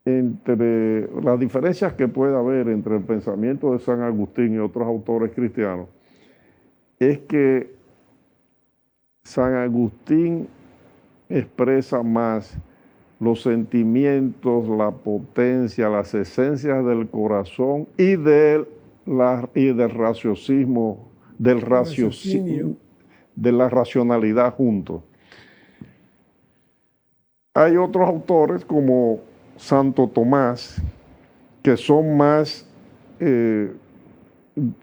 las diferencias que puede haber entre el pensamiento de San Agustín y otros autores cristianos es que San Agustín expresa más los sentimientos, la potencia, las esencias del corazón y del raciocinio, de la racionalidad juntos. Hay otros autores como Santo Tomás que son más,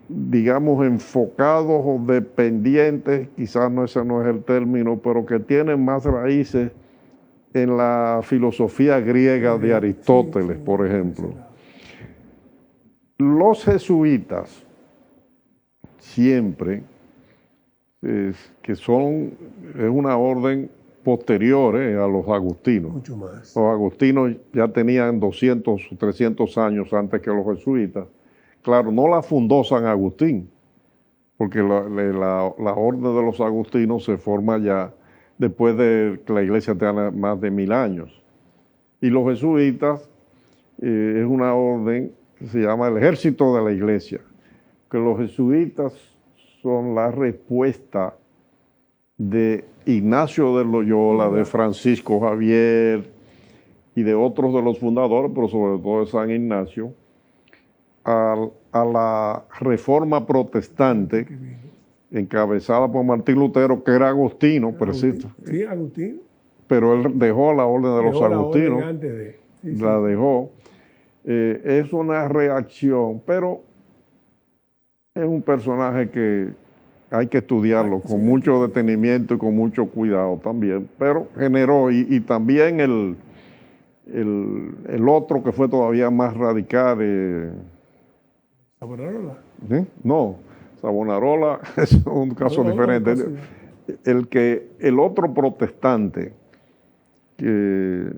digamos, enfocados o dependientes, quizás ese no es el término, pero que tienen más raíces en la filosofía griega de Aristóteles, por ejemplo. Los jesuitas siempre, que son, es una orden posterior a los agustinos. Mucho más. Los agustinos ya tenían 200 o 300 años antes que los jesuitas. Claro, no la fundó San Agustín, porque la orden de los agustinos se forma ya después de que la iglesia tenga más de 1000 años. Y los jesuitas es una orden que se llama el ejército de la iglesia, que los jesuitas son la respuesta de Ignacio de Loyola, de Francisco Javier y de otros de los fundadores, pero sobre todo de San Ignacio, a la reforma protestante encabezada por Martín Lutero, que era agustino, preciso. Sí, Agustín. Pero él dejó la orden de los agustinos, la dejó. Es una reacción, pero es un personaje que hay que estudiarlo con mucho detenimiento y con mucho cuidado también, pero generó, y también el otro que fue todavía más radical. ¿Savonarola? ¿Sí? No, Savonarola es un caso diferente. El otro protestante que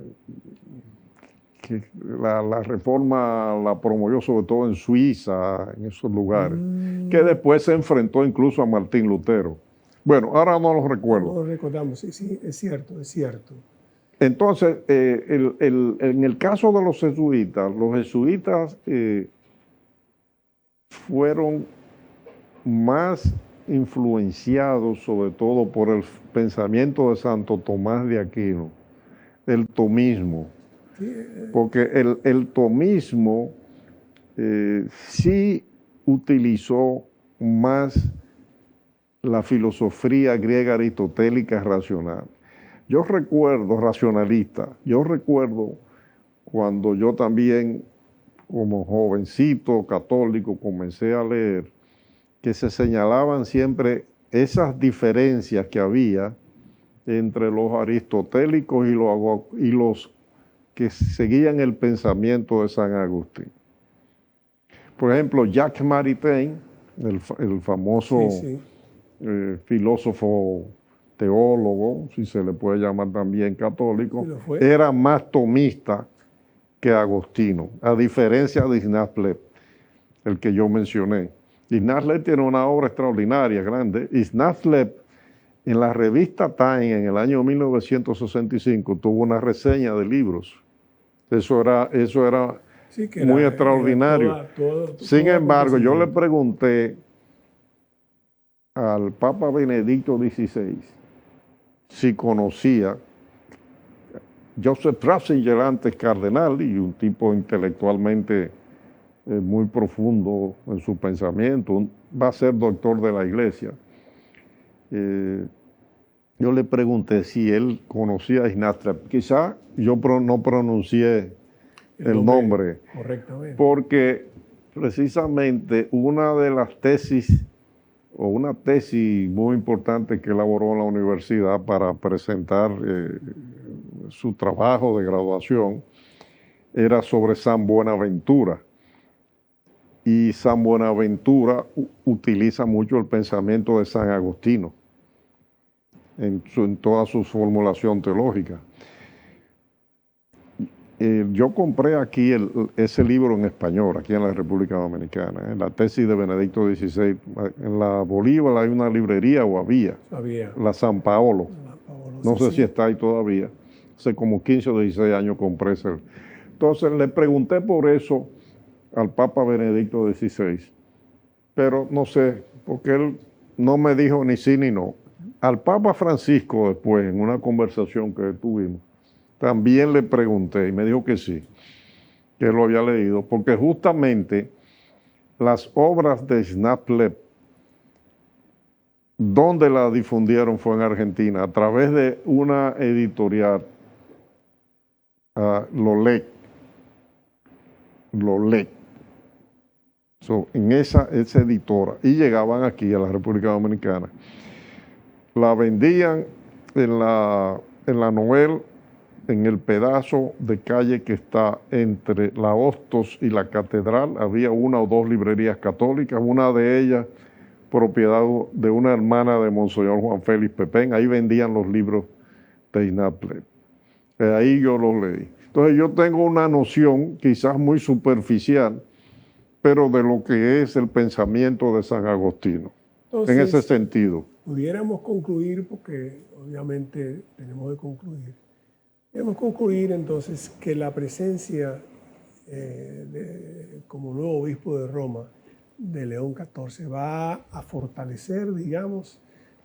la reforma la promovió sobre todo en Suiza, en esos lugares, que después se enfrentó incluso a Martín Lutero. Bueno, ahora no lo recuerdo. No lo recordamos, sí, es cierto, es cierto. Entonces, en el caso de los jesuitas fueron más influenciados sobre todo por el pensamiento de Santo Tomás de Aquino, el tomismo. Porque el tomismo sí utilizó más la filosofía griega aristotélica racional. Yo recuerdo, racionalista, cuando yo también, como jovencito católico, comencé a leer, que se señalaban siempre esas diferencias que había entre los aristotélicos y los que seguían el pensamiento de San Agustín. Por ejemplo, Jacques Maritain, el famoso filósofo teólogo, si se le puede llamar también católico, era más tomista que agostino, a diferencia de Ignaz Lev, el que yo mencioné. Ignaz Lev tiene una obra extraordinaria, grande. Ignaz Lev, en la revista Time, en el año 1965, tuvo una reseña de libros. Eso era muy extraordinario. Sin embargo, yo le pregunté al Papa Benedicto XVI si conocía Joseph Ratzinger, antes cardenal y un tipo intelectualmente muy profundo en su pensamiento, va a ser doctor de la iglesia. Yo le pregunté si él conocía a Ignaz Lev. Quizá yo no pronuncié el nombre correctamente, porque precisamente una de las tesis, o una tesis muy importante que elaboró en la universidad para presentar su trabajo de graduación, era sobre San Buenaventura. Y San Buenaventura utiliza mucho el pensamiento de San Agustino. en toda su formulación teológica. Yo compré aquí ese libro en español, aquí en la República Dominicana, la tesis de Benedicto XVI. En la Bolívar hay una librería, o había, la San Paolo. No sé si está ahí todavía. Hace como 15 o 16 años compré ese. Entonces le pregunté por eso al Papa Benedicto XVI, pero no sé, porque él no me dijo ni sí ni no. Al Papa Francisco después, en una conversación que tuvimos, también le pregunté y me dijo que sí, que lo había leído, porque justamente las obras de Schnapp-Lepp, donde la difundieron fue en Argentina, a través de una editorial, Lolec, en esa editora, y llegaban aquí a la República Dominicana. La vendían en la Noel, en el pedazo de calle que está entre la Hostos y la Catedral. Había una o dos librerías católicas, una de ellas propiedad de una hermana de Monseñor Juan Félix Pepén. Ahí vendían los libros de Schnapp-Lepp. Ahí yo los leí. Entonces yo tengo una noción quizás muy superficial, pero de lo que es el pensamiento de San Agostino. Entonces, en ese sentido. Pudiéramos concluir, porque obviamente tenemos que concluir. Debemos concluir entonces que la presencia como nuevo obispo de Roma de León XIV va a fortalecer, digamos,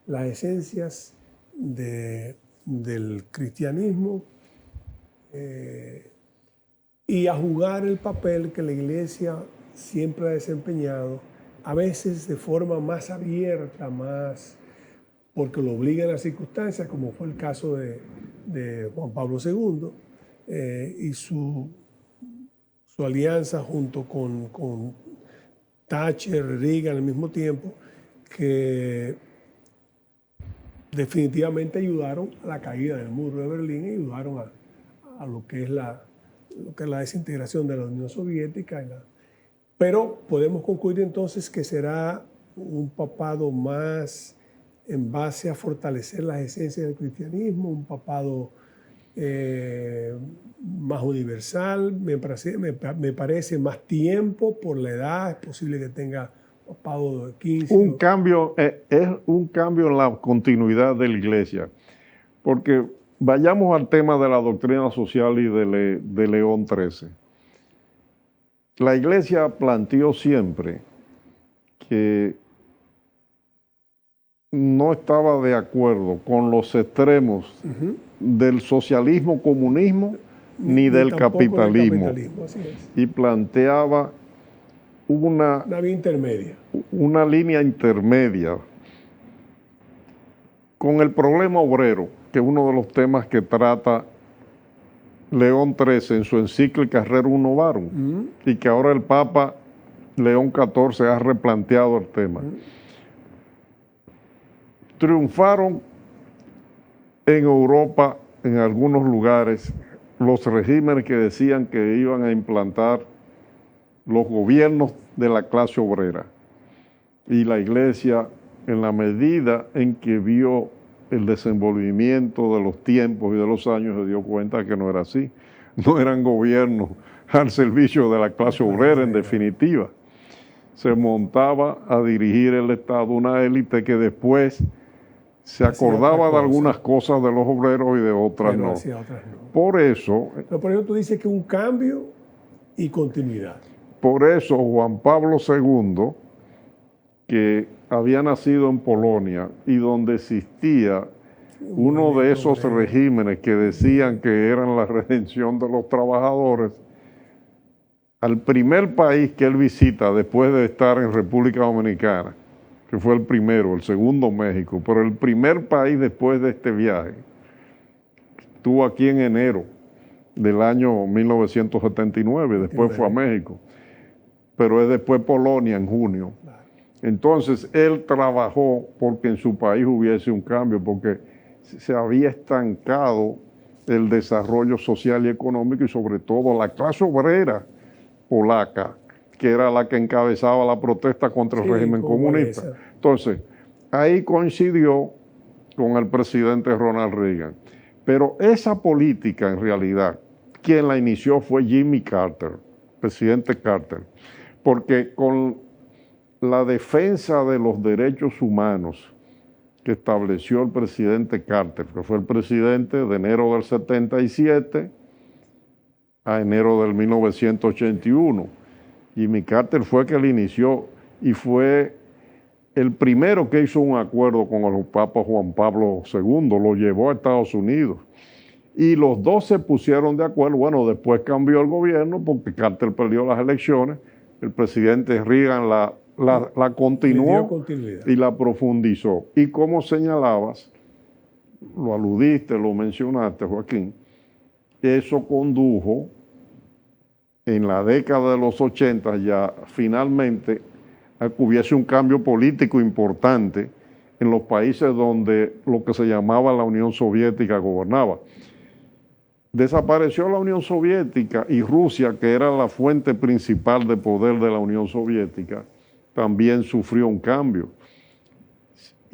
las esencias del cristianismo y a jugar el papel que la Iglesia siempre ha desempeñado, a veces de forma más abierta, más porque lo obligan las circunstancias, como fue el caso de Juan Pablo II y su alianza junto con Thatcher, Reagan al mismo tiempo, que definitivamente ayudaron a la caída del muro de Berlín y ayudaron a lo que es la desintegración de la Unión Soviética. Pero podemos concluir entonces que será un papado más en base a fortalecer las esencias del cristianismo, un papado más universal, me parece más tiempo por la edad, es posible que tenga papado de 15. Un cambio, es un cambio en la continuidad de la Iglesia, porque vayamos al tema de la doctrina social y de León XIII. La Iglesia planteó siempre que no estaba de acuerdo con los extremos del socialismo, comunismo, ni del capitalismo. Así es. Y planteaba una vía intermedia. Una línea intermedia con el problema obrero, que es uno de los temas que trata León XIII en su encíclica Rerum Novarum, y que ahora el Papa León XIV ha replanteado el tema. Triunfaron en Europa, en algunos lugares, los regímenes que decían que iban a implantar los gobiernos de la clase obrera. Y la Iglesia, en la medida en que vio el desenvolvimiento de los tiempos y de los años, se dio cuenta que no era así. No eran gobiernos al servicio de la clase obrera, en definitiva. Se montaba a dirigir el Estado una élite que después se acordaba de algunas cosas de los obreros y de otras no. Por eso... Pero por eso tú dices que un cambio y continuidad. Por eso Juan Pablo II, que había nacido en Polonia y donde existía uno de esos regímenes que decían que eran la redención de los trabajadores, al primer país que él visita después de estar en República Dominicana, que fue el primero, el segundo México, pero el primer país después de este viaje, estuvo aquí en enero del año 1979, después fue a México, pero es después Polonia en junio. Entonces él trabajó porque en su país hubiese un cambio, porque se había estancado el desarrollo social y económico y sobre todo la clase obrera polaca, que era la que encabezaba la protesta contra el régimen comunista. Entonces, ahí coincidió con el presidente Ronald Reagan. Pero esa política, en realidad, quien la inició fue Jimmy Carter, presidente Carter, porque con la defensa de los derechos humanos que estableció el presidente Carter, que fue el presidente de enero del 77 a enero del 1981. Jimmy Carter fue que lo inició y fue el primero que hizo un acuerdo con el Papa Juan Pablo II, lo llevó a Estados Unidos. Y los dos se pusieron de acuerdo. Bueno, después cambió el gobierno porque Carter perdió las elecciones. El presidente Reagan la continuó y la profundizó. Y como señalabas, lo aludiste, lo mencionaste, Joaquín, eso condujo en la década de los 80 ya finalmente a que hubiese un cambio político importante en los países donde lo que se llamaba la Unión Soviética gobernaba. Desapareció la Unión Soviética y Rusia, que era la fuente principal de poder de la Unión Soviética, también sufrió un cambio.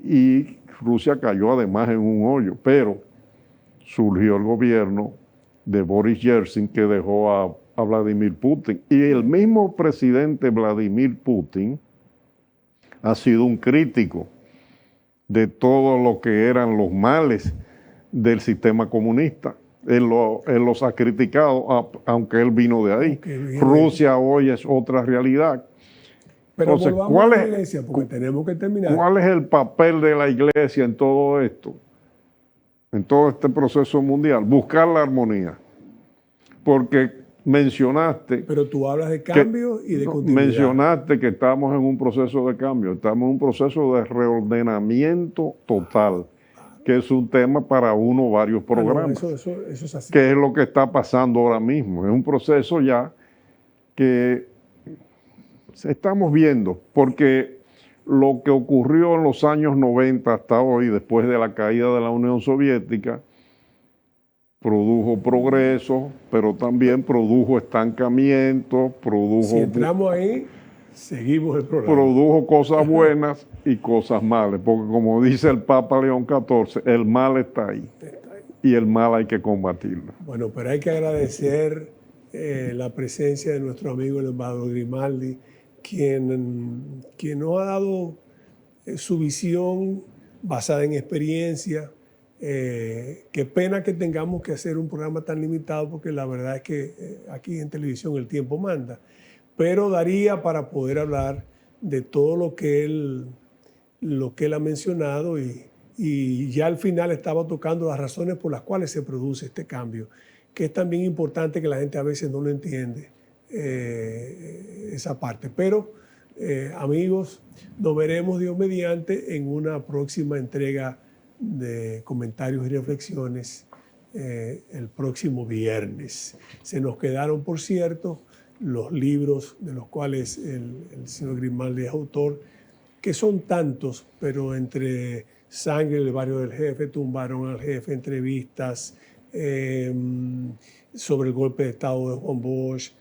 Y Rusia cayó además en un hoyo, pero surgió el gobierno de Boris Yeltsin que dejó a Vladimir Putin. Y el mismo presidente Vladimir Putin ha sido un crítico de todo lo que eran los males del sistema comunista. Él los ha criticado, aunque él vino de ahí. Rusia hoy es otra realidad. Pero entonces, volvamos a la iglesia, porque tenemos que terminar. ¿Cuál es el papel de la iglesia en todo esto? En todo este proceso mundial. Buscar la armonía. Porque mencionaste... Pero tú hablas de cambio y de continuidad. Mencionaste que estamos en un proceso de cambio. Estamos en un proceso de reordenamiento total, que es un tema para uno o varios programas. No, eso es así. Que es lo que está pasando ahora mismo. Es un proceso ya que estamos viendo, porque lo que ocurrió en los años 90 hasta hoy, después de la caída de la Unión Soviética, produjo progreso, pero también produjo estancamiento, Si entramos ahí, seguimos el programa. Produjo cosas buenas y cosas malas, porque como dice el Papa León XIV, el mal está ahí. Y el mal hay que combatirlo. Bueno, pero hay que agradecer la presencia de nuestro amigo el embajador Grimaldi, quien nos ha dado su visión basada en experiencia. Qué pena que tengamos que hacer un programa tan limitado, porque la verdad es que aquí en televisión el tiempo manda. Pero daría para poder hablar de todo lo que él ha mencionado y ya al final estaba tocando las razones por las cuales se produce este cambio, que es también importante, que la gente a veces no lo entiende, esa parte. Pero, amigos, nos veremos Dios mediante en una próxima entrega de comentarios y reflexiones el próximo viernes. Se nos quedaron, por cierto, los libros de los cuales el señor Grimaldi es autor, que son tantos, pero entre Sangre, el barrio del jefe, Tumbaron al jefe, entrevistas sobre el golpe de Estado de Juan Bosch,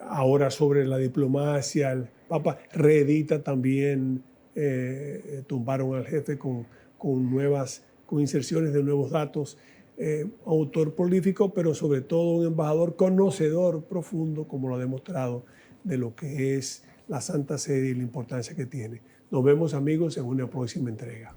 ahora sobre la diplomacia, el Papa reedita también Tumbaron al jefe con inserciones de nuevos datos. Autor prolífico, pero sobre todo un embajador conocedor profundo, como lo ha demostrado, de lo que es la Santa Sede y la importancia que tiene. Nos vemos, amigos, en una próxima entrega.